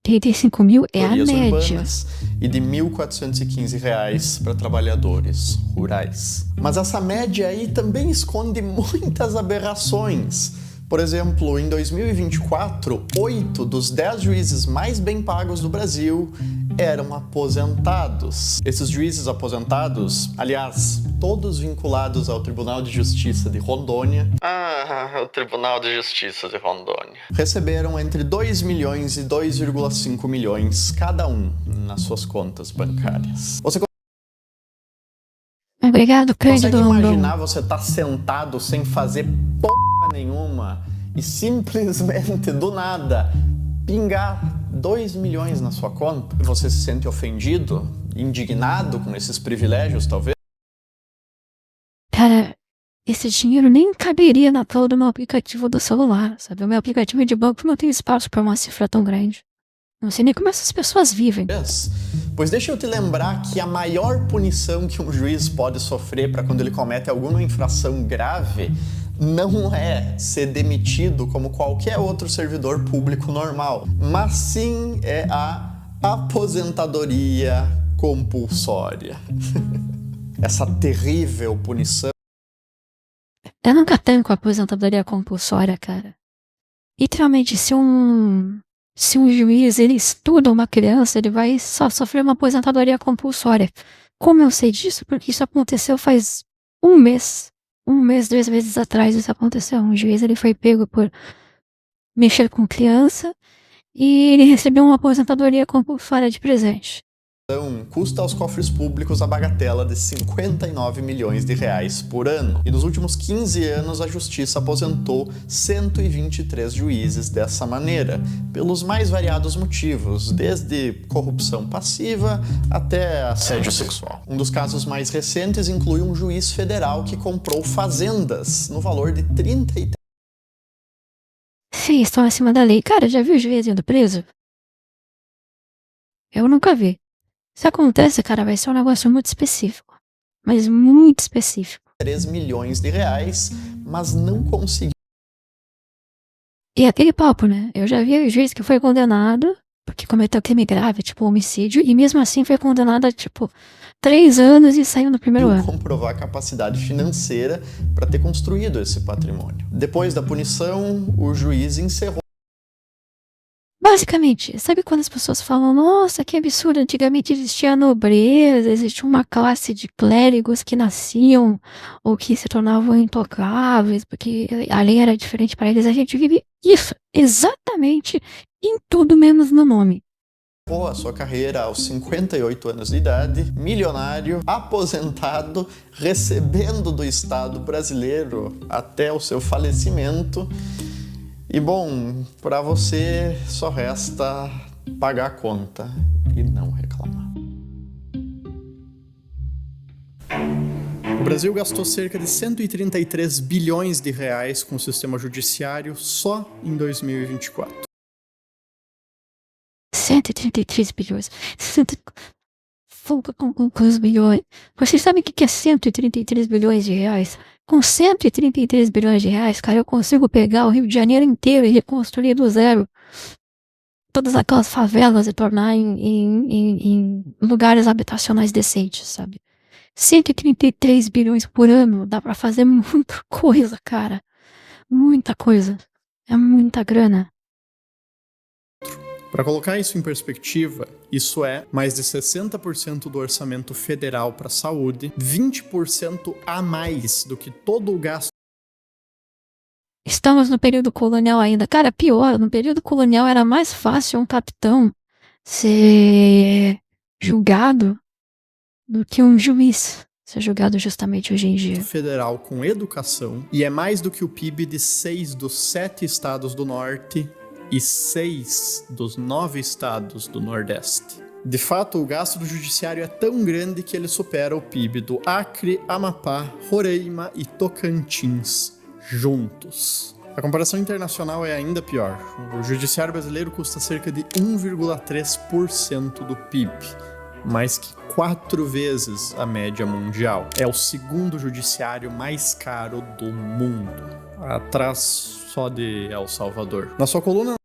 35 mil é a média. urbanas e de R$ 1.415 para trabalhadores rurais. Mas essa média aí também esconde muitas aberrações. Por exemplo, em 2024, 8 dos 10 juízes mais bem pagos do Brasil eram aposentados. Esses juízes aposentados, aliás, todos vinculados ao Tribunal de Justiça de Rondônia. O Tribunal de Justiça de Rondônia. Receberam entre 2 milhões e 2,5 milhões cada um nas suas contas bancárias. Você Obrigado, Cândido consegue Rondon. imaginar você estar sentado sem fazer porra nenhuma e simplesmente do nada pingar 2 milhões na sua conta? Você se sente ofendido, indignado com esses privilégios, talvez? Cara, esse dinheiro nem caberia na tela do meu aplicativo do celular, sabe? O meu aplicativo de banco não tem espaço para uma cifra tão grande. Não sei nem como essas pessoas vivem. Pois deixa eu te lembrar que a maior punição que um juiz pode sofrer para quando ele comete alguma infração grave não é ser demitido como qualquer outro servidor público normal, mas sim é a aposentadoria compulsória. Essa terrível punição. Eu nunca tenho com a aposentadoria compulsória, cara. Literalmente, se um juiz ele estuda uma criança, ele vai só sofrer uma aposentadoria compulsória. Como eu sei disso? Porque isso aconteceu faz um mês. 2 meses atrás isso aconteceu. Um juiz ele foi pego por mexer com criança e ele recebeu uma aposentadoria compulsória de presente. Custa aos cofres públicos a bagatela de 59 milhões de reais por ano. E nos últimos 15 anos a Justiça aposentou 123 juízes dessa maneira, pelos mais variados motivos, desde corrupção passiva até assédio sexual. Um dos casos mais recentes inclui um juiz federal que comprou fazendas no valor de 33. Sim, estão acima da lei. Cara, já viu o juiz indo preso? Eu nunca vi. Se acontece, cara, vai ser um negócio muito específico. Mas muito específico. 3 milhões de reais, mas não conseguiu. E aquele papo, né? Eu já vi o juiz que foi condenado porque cometeu crime grave, tipo homicídio, e mesmo assim foi condenado a, 3 anos e saiu no primeiro ano. Comprovar a capacidade financeira para ter construído esse patrimônio. Depois da punição, o juiz encerrou. Basicamente, sabe quando as pessoas falam, nossa, que absurdo, antigamente existia a nobreza, existia uma classe de clérigos que nasciam ou que se tornavam intocáveis, porque a lei era diferente para eles. A gente vive isso, exatamente, em tudo menos no nome. A sua carreira aos 58 anos de idade, milionário, aposentado, recebendo do Estado brasileiro até o seu falecimento. E bom, para você só resta pagar a conta e não reclamar. O Brasil gastou cerca de 133 bilhões de reais com o sistema judiciário só em 2024. 133 bilhões. Folga com os bilhões. Vocês sabem o que é 133 bilhões de reais? Com 133 bilhões de reais, cara, eu consigo pegar o Rio de Janeiro inteiro e reconstruir do zero todas aquelas favelas e tornar em lugares habitacionais decentes, sabe? 133 bilhões por ano, dá pra fazer muita coisa, cara. Muita coisa. É muita grana. Para colocar isso em perspectiva, isso é mais de 60% do orçamento federal para a saúde, 20% a mais do que todo o gasto. Estamos no período colonial ainda. Cara, pior, no período colonial era mais fácil um capitão ser julgado do que um juiz ser julgado justamente hoje em dia. Federal com educação, e é mais do que o PIB de 6 dos 7 estados do norte e 6 dos 9 estados do Nordeste. De fato, o gasto do judiciário é tão grande que ele supera o PIB do Acre, Amapá, Roraima e Tocantins juntos. A comparação internacional é ainda pior. O judiciário brasileiro custa cerca de 1,3% do PIB, mais que 4 vezes a média mundial. É o segundo judiciário mais caro do mundo, atrás só de El Salvador. Na sua coluna...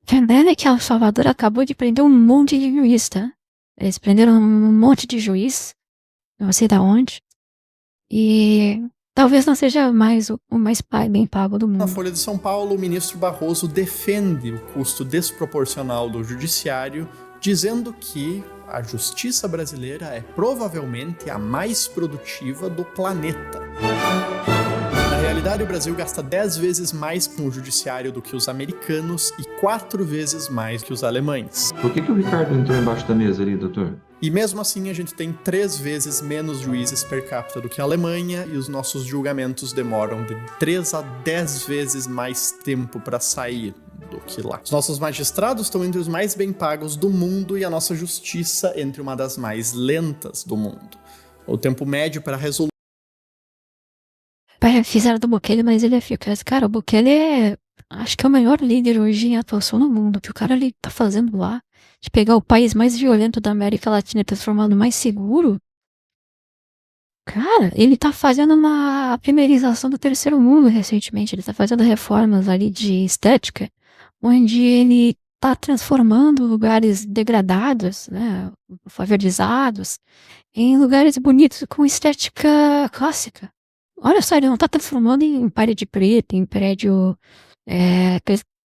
Entendendo que El Salvador acabou de prender um monte de juiz, tá? Eles prenderam um monte de juiz, não sei da onde, e talvez não seja mais o mais bem pago do mundo. Na Folha de São Paulo, o ministro Barroso defende o custo desproporcional do judiciário, dizendo que a justiça brasileira é provavelmente a mais produtiva do planeta. Na realidade, o Brasil gasta 10 vezes mais com o judiciário do que os americanos e 4 vezes mais que os alemães. Por que o Ricardo entrou embaixo da mesa ali, doutor? E mesmo assim, a gente tem 3 vezes menos juízes per capita do que a Alemanha e os nossos julgamentos demoram de 3 a 10 vezes mais tempo para sair do que lá. Os nossos magistrados estão entre os mais bem pagos do mundo e a nossa justiça entre uma das mais lentas do mundo. O tempo médio para resolução... Fizeram do Bukele, mas ele é eficaz. Cara, o Bukele acho que é o maior líder hoje em atuação no mundo. O que o cara ele tá fazendo lá, de pegar o país mais violento da América Latina e transformá-lo mais seguro. Cara, ele tá fazendo uma primerização do terceiro mundo recentemente. Ele tá fazendo reformas ali de estética, onde ele tá transformando lugares degradados, né, favelizados, em lugares bonitos com estética clássica. Olha só, ele não tá transformando em parede preta, em prédio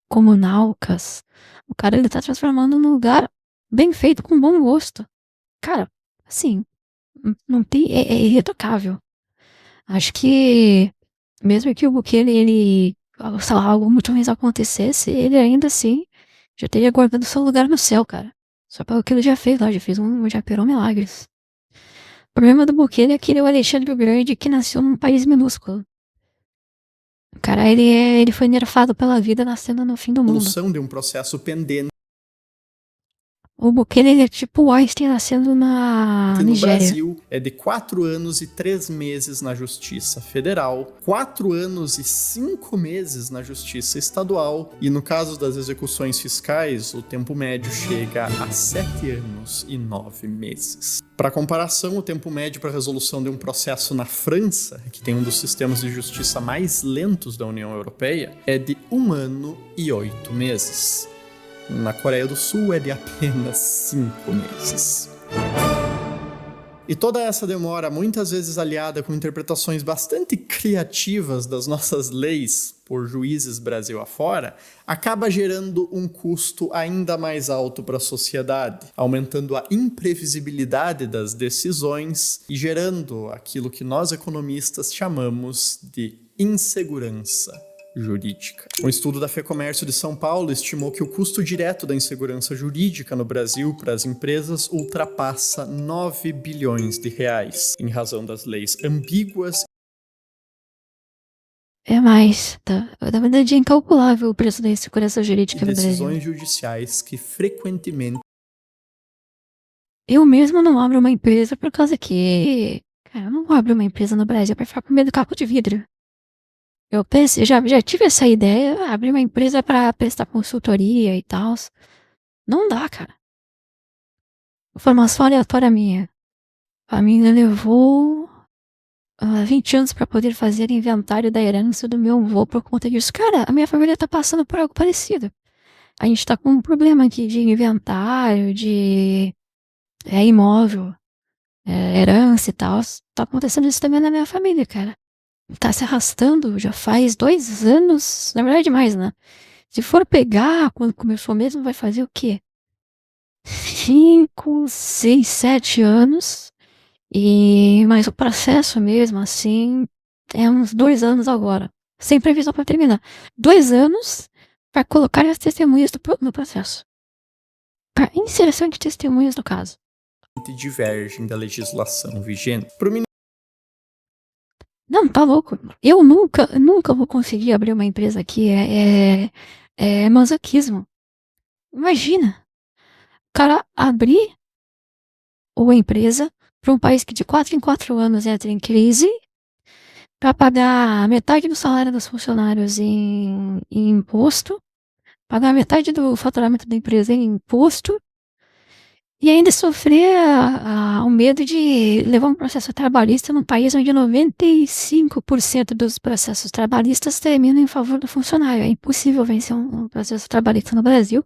comunalcas. O cara, ele tá transformando num lugar bem feito, com bom gosto. Cara, assim, não tem, é irretocável. Acho que, mesmo que o Bukele, ele, sei lá, algo muito ruim acontecesse, ele ainda assim já teria guardado seu lugar no céu, cara. Só pelo que ele já fez lá, já operou milagres. O problema do Bukele é que ele é o Alexandre o Grande que nasceu num país minúsculo. O cara, ele foi nerfado pela vida nascendo no fim do mundo. Solução de um processo pendente. O Bukele, ele é tipo o Einstein nascendo na No Nigéria. Brasil, é de 4 anos e 3 meses na Justiça Federal, 4 anos e 5 meses na Justiça Estadual, e no caso das execuções fiscais, o tempo médio chega a 7 anos e 9 meses. Para comparação, o tempo médio para resolução de um processo na França, que tem um dos sistemas de justiça mais lentos da União Europeia, é de 1 ano e 8 meses. Na Coreia do Sul é de apenas 5 meses. E toda essa demora, muitas vezes aliada com interpretações bastante criativas das nossas leis por juízes Brasil afora, acaba gerando um custo ainda mais alto para a sociedade, aumentando a imprevisibilidade das decisões e gerando aquilo que nós economistas chamamos de insegurança jurídica. Um estudo da FEComércio de São Paulo estimou que o custo direto da insegurança jurídica no Brasil para as empresas ultrapassa 9 bilhões de reais, em razão das leis ambíguas. É mais, tá? Na verdade é incalculável o preço da insegurança jurídica no Brasil. Decisões judiciais que frequentemente... Eu mesmo não abro uma empresa por causa que... Cara, eu não vou abrir uma empresa no Brasil pra ficar com medo do caco de vidro. Eu pensei, já tive essa ideia, abrir uma empresa pra prestar consultoria e tal. Não dá, cara. Informação aleatória minha. A minha levou 20 anos pra poder fazer inventário da herança do meu avô por conta disso. Cara, a minha família tá passando por algo parecido. A gente tá com um problema aqui de inventário, de imóvel, herança e tal. Tá acontecendo isso também na minha família, cara. Tá se arrastando já faz 2 anos, na verdade mais, né? Se for pegar, quando começou mesmo, vai fazer o quê? 5, 6, 7 anos. Mas o processo mesmo, assim, é uns 2 anos agora. Sem previsão pra terminar. 2 anos pra colocar as testemunhas no processo. Pra inserção de testemunhas no caso. divergem da legislação vigente. Não, tá louco. Eu nunca vou conseguir abrir uma empresa aqui. É masoquismo. Imagina. O cara abrir uma empresa para um país que de 4 em 4 anos entra em crise para pagar metade do salário dos funcionários em imposto, pagar metade do faturamento da empresa em imposto E ainda sofrer o medo de levar um processo trabalhista num país onde 95% dos processos trabalhistas terminam em favor do funcionário. É impossível vencer um processo trabalhista no Brasil.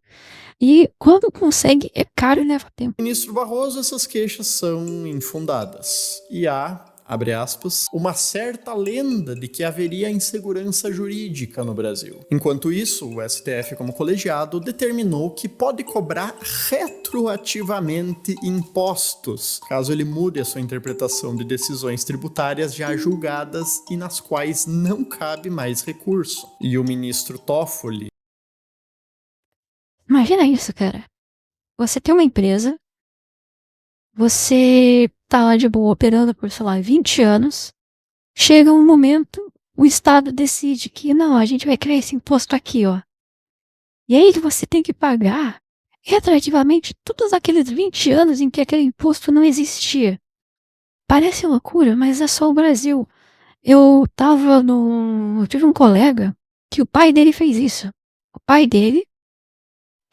E quando consegue, é caro e leva tempo. Ministro Barroso, essas queixas são infundadas. E há, abre aspas, uma certa lenda de que haveria insegurança jurídica no Brasil. Enquanto isso, o STF, como colegiado, determinou que pode cobrar retroativamente impostos, caso ele mude a sua interpretação de decisões tributárias já julgadas e nas quais não cabe mais recurso. E o ministro Toffoli... Imagina isso, cara. Você tem uma empresa, você tá lá de boa operando por, sei lá, 20 anos, chega um momento, o Estado decide que não, a gente vai criar esse imposto aqui, ó. E aí você tem que pagar retroativamente todos aqueles 20 anos em que aquele imposto não existia. Parece loucura, mas é só o Brasil. Eu tive um colega que o pai dele fez isso. O pai dele,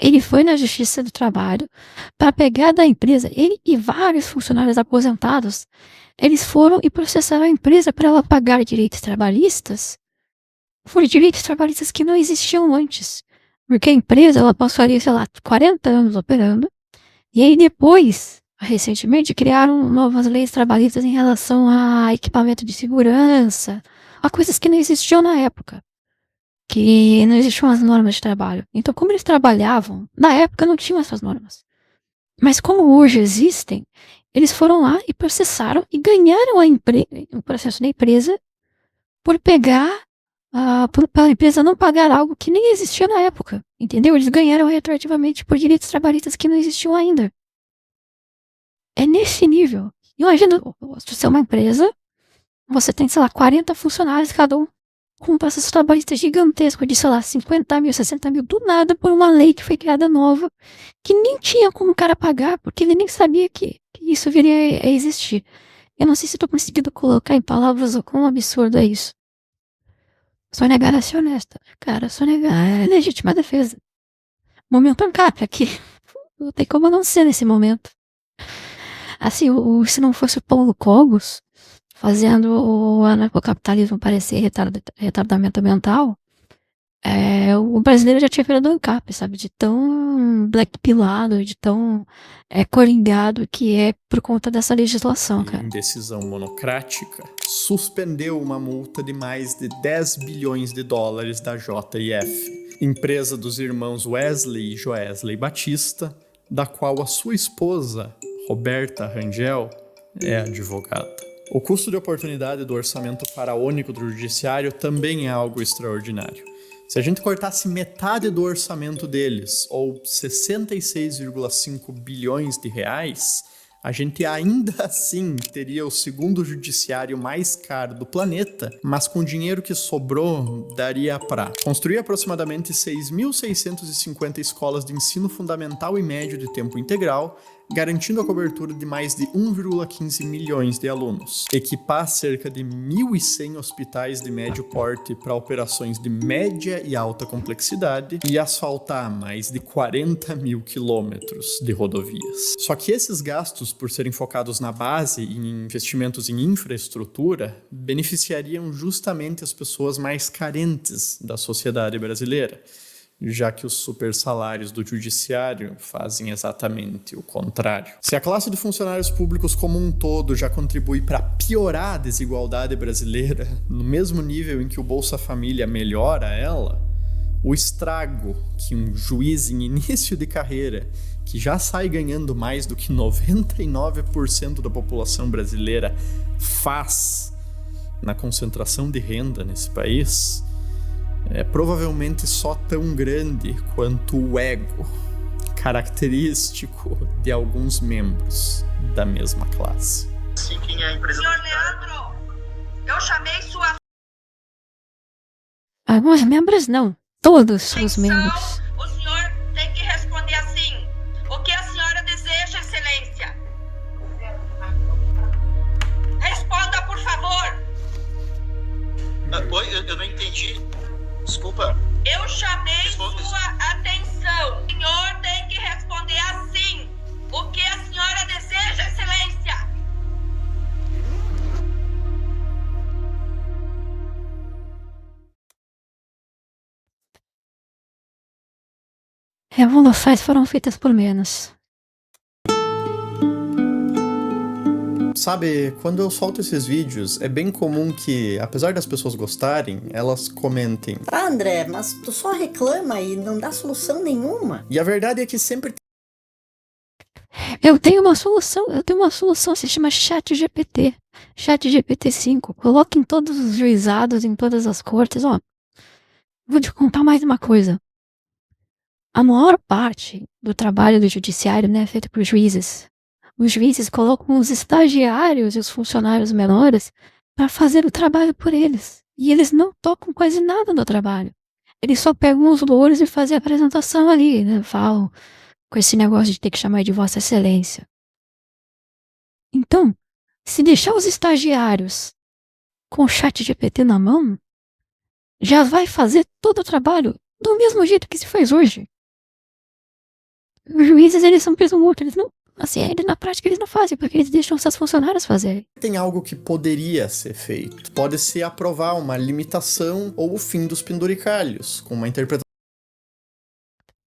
ele foi na Justiça do Trabalho para pegar da empresa, ele e vários funcionários aposentados, eles foram e processaram a empresa para ela pagar direitos trabalhistas por direitos trabalhistas que não existiam antes. Porque a empresa, ela passaria, sei lá, 40 anos operando, e aí depois, recentemente, criaram novas leis trabalhistas em relação a equipamento de segurança, a coisas que não existiam na época. Que não existiam as normas de trabalho. Então, como eles trabalhavam, na época não tinham essas normas. Mas como hoje existem, eles foram lá e processaram e ganharam o processo da empresa por pegar, pela empresa não pagar algo que nem existia na época. Entendeu? Eles ganharam retroativamente por direitos trabalhistas que não existiam ainda. É nesse nível. Imagina, se você é uma empresa, você tem, sei lá, 40 funcionários, cada um com um processo trabalhista gigantesco de, sei lá, 50 mil, 60 mil, do nada, por uma lei que foi criada nova, que nem tinha como o cara pagar, porque ele nem sabia que isso viria a existir. Eu não sei se estou conseguindo colocar em palavras o quão absurdo é isso. Sonegar é ser honesta. Cara, sonegar é legítima defesa. Momento ANCAP aqui. Não tem como não ser nesse momento. Assim, se não fosse o Paulo Cogos fazendo o anarcocapitalismo parecer retardamento mental, o brasileiro já tinha virado ANCAP, sabe? De tão blackpilado, de tão coringado que é por conta dessa legislação, cara. Em decisão monocrática, suspendeu uma multa de mais de 10 bilhões de dólares da JF, empresa dos irmãos Wesley e Joesley Batista, da qual a sua esposa, Roberta Rangel, é advogada. O custo de oportunidade do orçamento faraônico do judiciário também é algo extraordinário. Se a gente cortasse metade do orçamento deles, ou 66,5 bilhões de reais, a gente ainda assim teria o segundo judiciário mais caro do planeta, mas com o dinheiro que sobrou, daria para construir aproximadamente 6.650 escolas de ensino fundamental e médio de tempo integral, garantindo a cobertura de mais de 1,15 milhões de alunos, equipar cerca de 1.100 hospitais de médio porte para operações de média e alta complexidade e asfaltar mais de 40 mil quilômetros de rodovias. Só que esses gastos, por serem focados na base e em investimentos em infraestrutura, beneficiariam justamente as pessoas mais carentes da sociedade brasileira, já que os super salários do judiciário fazem exatamente o contrário. Se a classe de funcionários públicos como um todo já contribui para piorar a desigualdade brasileira, no mesmo nível em que o Bolsa Família melhora ela, o estrago que um juiz em início de carreira, que já sai ganhando mais do que 99% da população brasileira, faz na concentração de renda nesse país, é provavelmente só tão grande quanto o ego característico de alguns membros da mesma classe. Sim, quem é a empresa? Senhor Leandro, eu chamei sua... Alguns membros não, todos os membros. O senhor tem que responder assim. O que a senhora deseja, excelência? Responda, por favor. Oi, eu não entendi. Desculpa. Eu chamei sua atenção. O senhor tem que responder assim. O que a senhora deseja, excelência? Revoluções foram feitas por menos. Sabe, quando eu solto esses vídeos, é bem comum que, apesar das pessoas gostarem, elas comentem: Ah, André, mas tu só reclama e não dá solução nenhuma. E a verdade é que sempre Eu tenho uma solução, se chama ChatGPT. ChatGPT 5. Coloque em todos os juizados, em todas as cortes. Ó, vou te contar mais uma coisa. A maior parte do trabalho do judiciário, né, é feito por juízes. Os juízes colocam os estagiários e os funcionários menores para fazer o trabalho por eles. E eles não tocam quase nada no trabalho. Eles só pegam os louros e fazem a apresentação ali, né? Falam com esse negócio de ter que chamar de Vossa Excelência. Então, se deixar os estagiários com o ChatGPT na mão, já vai fazer todo o trabalho do mesmo jeito que se faz hoje. Os juízes, eles são peso morto, eles não, assim, eles, na prática eles não fazem, porque eles deixam seus funcionários fazerem. tem algo que poderia ser feito. Pode-se aprovar uma limitação ou o fim dos penduricalhos, com uma interpretação.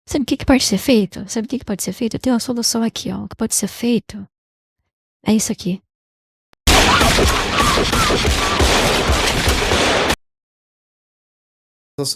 Sabe o que pode ser feito? Sabe o que pode ser feito? Eu tenho uma solução aqui, ó. O que pode ser feito é isso aqui.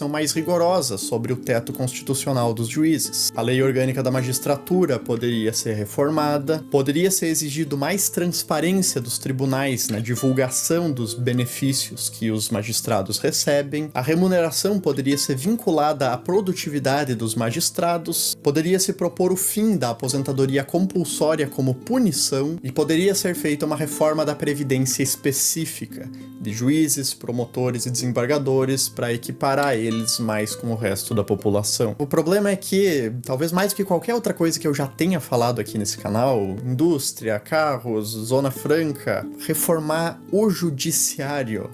Mais rigorosa sobre o teto constitucional dos juízes. A lei orgânica da magistratura poderia ser reformada, poderia ser exigido mais transparência dos tribunais na divulgação dos benefícios que os magistrados recebem, a remuneração poderia ser vinculada à produtividade dos magistrados, poderia se propor o fim da aposentadoria compulsória como punição e poderia ser feita uma reforma da previdência específica de juízes, promotores e desembargadores para equiparar eles mais com o resto da população. O problema é que, talvez mais do que qualquer outra coisa que eu já tenha falado aqui nesse canal, indústria, carros, zona franca, reformar o judiciário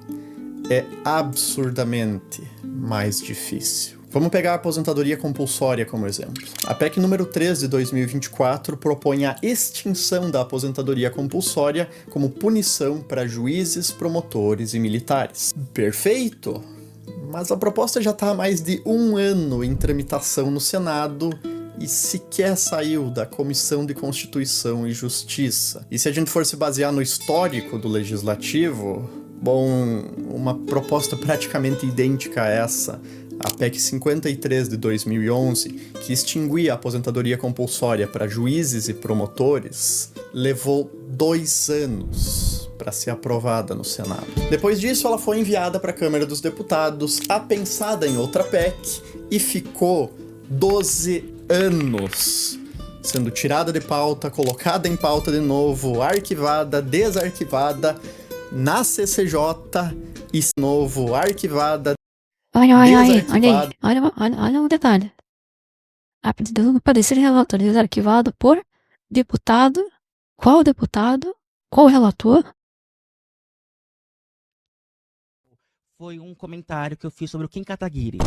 é absurdamente mais difícil. Vamos pegar a aposentadoria compulsória como exemplo. A PEC número 3 de 2024 propõe a extinção da aposentadoria compulsória como punição para juízes, promotores e militares. Perfeito! Mas a proposta já está há mais de 1 ano em tramitação no Senado e sequer saiu da Comissão de Constituição e Justiça. E se a gente for se basear no histórico do Legislativo, bom, uma proposta praticamente idêntica a essa, a PEC 53 de 2011, que extinguia a aposentadoria compulsória para juízes e promotores, levou 2 anos para ser aprovada no Senado. Depois disso, ela foi enviada para a Câmara dos Deputados, apensada em outra PEC, e ficou 12 anos sendo tirada de pauta, colocada em pauta de novo, arquivada, desarquivada, na CCJ e de novo arquivada. Olha um detalhe. A pedido do parecer relator desarquivado por deputado. Qual deputado? Qual relator? Foi um comentário que eu fiz sobre o Kim Kataguiri.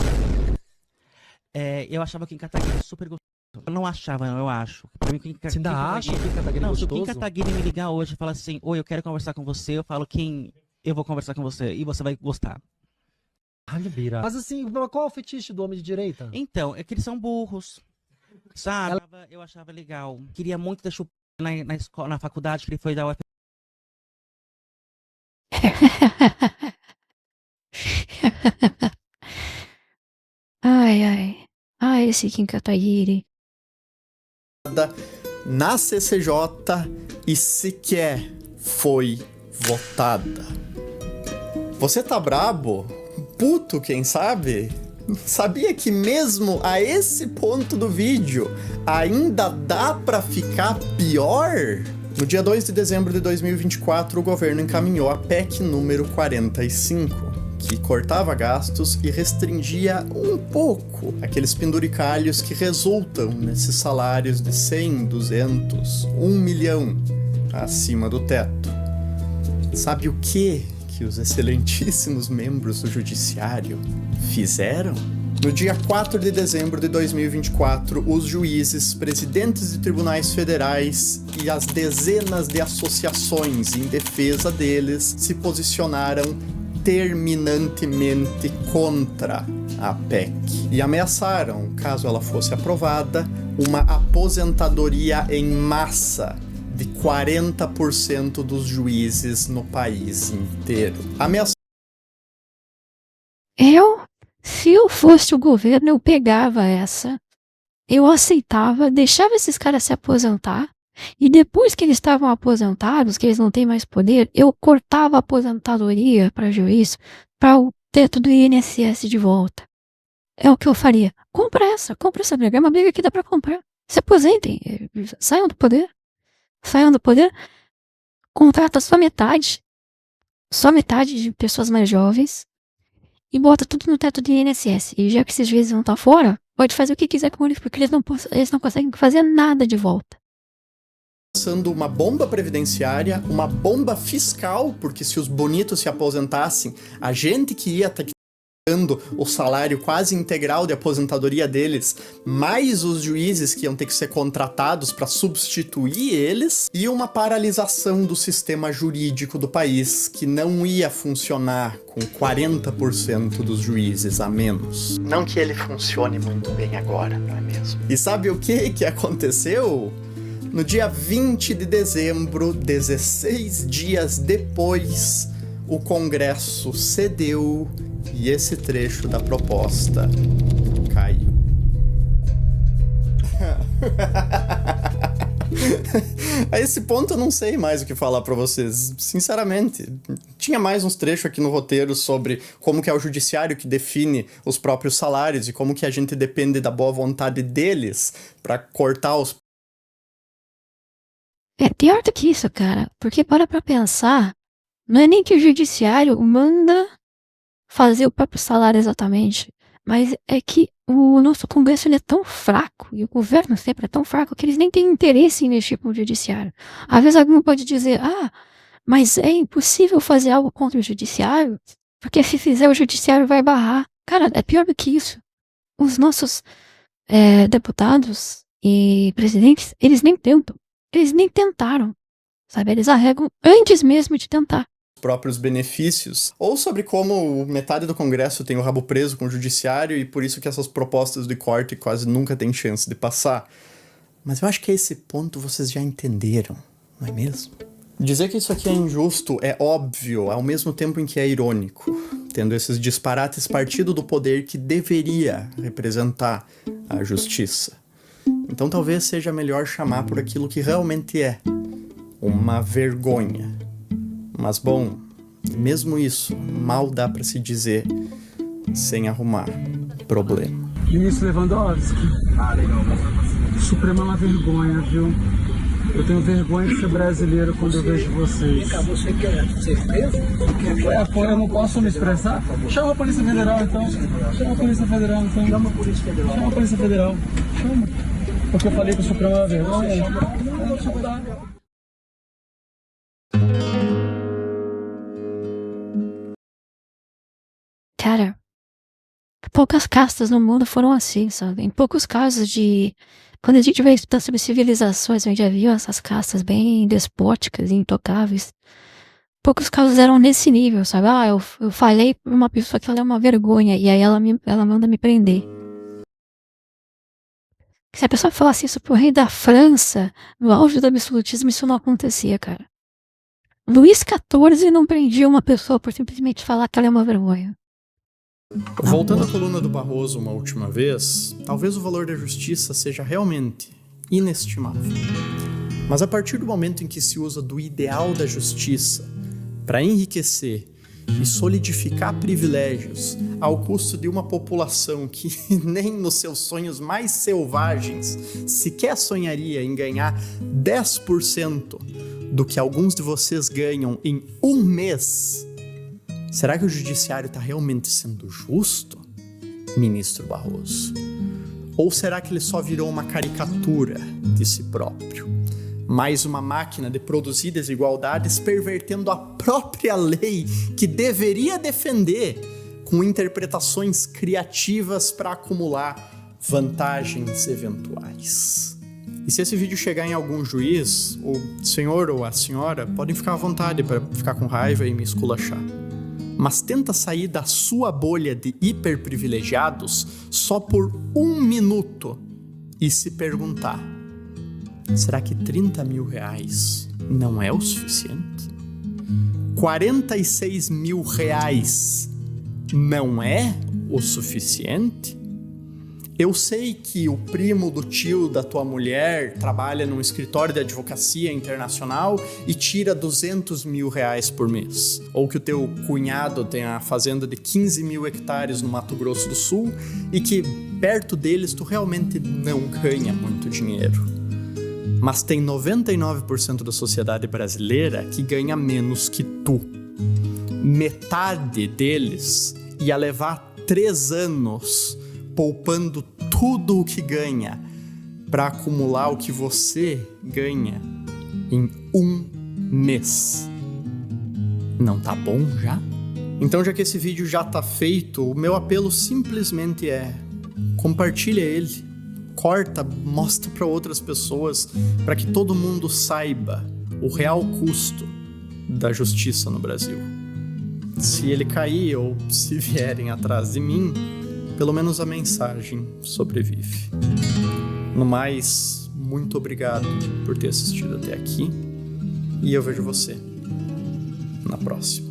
Eu achava o Kim Kataguiri super gostoso. Eu não achava, não, eu acho. Pra mim, você ainda acha o Kim Kataguiri não, gostoso? Se o Kim Kataguiri me ligar hoje e falar assim, oi, eu quero conversar com você, eu falo, Kim, eu vou conversar com você e você vai gostar. Mas assim, qual é o fetiche do homem de direita? Então, é que eles são burros, sabe? Eu achava legal. Queria muito ter chupado na escola, na faculdade, que ele foi da UF. Ai, esse Kim Kataguiri. Na CCJ e sequer foi votada. Você tá brabo? Puto, quem sabe? Sabia que mesmo a esse ponto do vídeo ainda dá pra ficar pior? No dia 2 de dezembro de 2024, o governo encaminhou a PEC número 45, que cortava gastos e restringia um pouco aqueles penduricalhos que resultam nesses salários de 100, 200, 1 milhão acima do teto. Sabe o que os excelentíssimos membros do judiciário fizeram? No dia 4 de dezembro de 2024, os juízes, presidentes de tribunais federais e as dezenas de associações em defesa deles se posicionaram terminantemente contra a PEC e ameaçaram, caso ela fosse aprovada, uma aposentadoria em massa de 40% dos juízes no país inteiro. Se eu fosse o governo, eu pegava essa, eu aceitava, deixava esses caras se aposentar, e depois que eles estavam aposentados, que eles não têm mais poder, eu cortava a aposentadoria para juiz, para o teto do INSS de volta. É o que eu faria. Compra essa briga, é uma briga que dá para comprar. Se aposentem, saiam do poder, contrata só metade de pessoas mais jovens, e bota tudo no teto do INSS. E já que esses juízes vão estar fora, pode fazer o que quiser com eles, porque eles não conseguem fazer nada de volta. Sendo uma bomba previdenciária, uma bomba fiscal, porque se os bonitos se aposentassem, a gente que ia estar dando o salário quase integral de aposentadoria deles, mais os juízes que iam ter que ser contratados para substituir eles, e uma paralisação do sistema jurídico do país, que não ia funcionar com 40% dos juízes a menos. Não que ele funcione muito bem agora, não é mesmo? E sabe o que aconteceu? No dia 20 de dezembro, 16 dias depois, o Congresso cedeu e esse trecho da proposta caiu. A esse ponto eu não sei mais o que falar pra vocês, sinceramente. Tinha mais uns trechos aqui no roteiro sobre como que é o judiciário que define os próprios salários e como que a gente depende da boa vontade deles pra cortar os... É pior do que isso, cara, porque para pra pensar, não é nem que o judiciário manda fazer o próprio salário exatamente, mas é que o nosso Congresso ele é tão fraco, e o governo sempre é tão fraco, que eles nem têm interesse em mexer com o judiciário. Às vezes alguém pode dizer, mas é impossível fazer algo contra o judiciário, porque se fizer o judiciário vai barrar. Cara, é pior do que isso. Os nossos deputados e presidentes, eles nem tentam. Eles nem tentaram, sabe? Eles arregam antes mesmo de tentar. Próprios benefícios, ou sobre como metade do Congresso tem o rabo preso com o judiciário e por isso que essas propostas de corte quase nunca têm chance de passar. Mas eu acho que a esse ponto vocês já entenderam, não é mesmo? Dizer que isso aqui é injusto é óbvio, ao mesmo tempo em que é irônico, tendo esses disparates partido do poder que deveria representar a justiça. Então talvez seja melhor chamar por aquilo que realmente é, uma vergonha. Mas bom, mesmo isso, mal dá pra se dizer sem arrumar problema. Ministro Lewandowski, o Supremo é uma vergonha, viu? Eu tenho vergonha de ser brasileiro quando eu vejo vocês. Você quer certeza? Eu não posso me expressar? Chama a Polícia Federal, então. Chama a Polícia Federal, então. Chama a Polícia Federal. Chama a Polícia Federal. Chama. Porque eu falei que o Supremo é uma vergonha. Cara, poucas castas no mundo foram assim, sabe? Em poucos casos de... Quando a gente vai estudar sobre civilizações, a gente já viu essas castas bem despóticas e intocáveis. Poucos casos eram nesse nível, sabe? Eu falei pra uma pessoa que ela é uma vergonha, e aí ela manda me prender. Se a pessoa falasse isso pro rei da França, no auge do absolutismo, isso não acontecia, cara. Luís XIV não prendia uma pessoa por simplesmente falar que ela é uma vergonha. Voltando à coluna do Barroso uma última vez, talvez o valor da justiça seja realmente inestimável. Mas a partir do momento em que se usa do ideal da justiça para enriquecer e solidificar privilégios ao custo de uma população que nem nos seus sonhos mais selvagens sequer sonharia em ganhar 10% do que alguns de vocês ganham em um mês, será que o judiciário está realmente sendo justo, ministro Barroso? Ou será que ele só virou uma caricatura de si próprio? Mais uma máquina de produzir desigualdades, pervertendo a própria lei que deveria defender com interpretações criativas para acumular vantagens eventuais. E se esse vídeo chegar em algum juiz, o senhor ou a senhora podem ficar à vontade para ficar com raiva e me esculachar. Mas tenta sair da sua bolha de hiperprivilegiados só por 1 minuto e se perguntar: será que 30 mil reais não é o suficiente? 46 mil reais não é o suficiente? Eu sei que o primo do tio da tua mulher trabalha num escritório de advocacia internacional e tira 200 mil reais por mês. Ou que o teu cunhado tem a fazenda de 15 mil hectares no Mato Grosso do Sul e que perto deles tu realmente não ganha muito dinheiro. Mas tem 99% da sociedade brasileira que ganha menos que tu. Metade deles ia levar 3 anos poupando tudo o que ganha para acumular o que você ganha em 1 mês. Não tá bom já? Então, já que esse vídeo já tá feito, o meu apelo simplesmente é: compartilha ele, corta, mostra para outras pessoas, para que todo mundo saiba o real custo da justiça no Brasil. Se ele cair ou se vierem atrás de mim, pelo menos a mensagem sobrevive. No mais, muito obrigado por ter assistido até aqui e eu vejo você na próxima.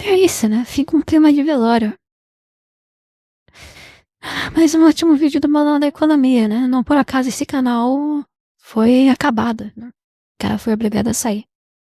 É isso, né? Fica um clima de velório. Mais um ótimo vídeo do Balão da Economia, né? Não por acaso esse canal foi acabado, né? O cara foi obrigado a sair.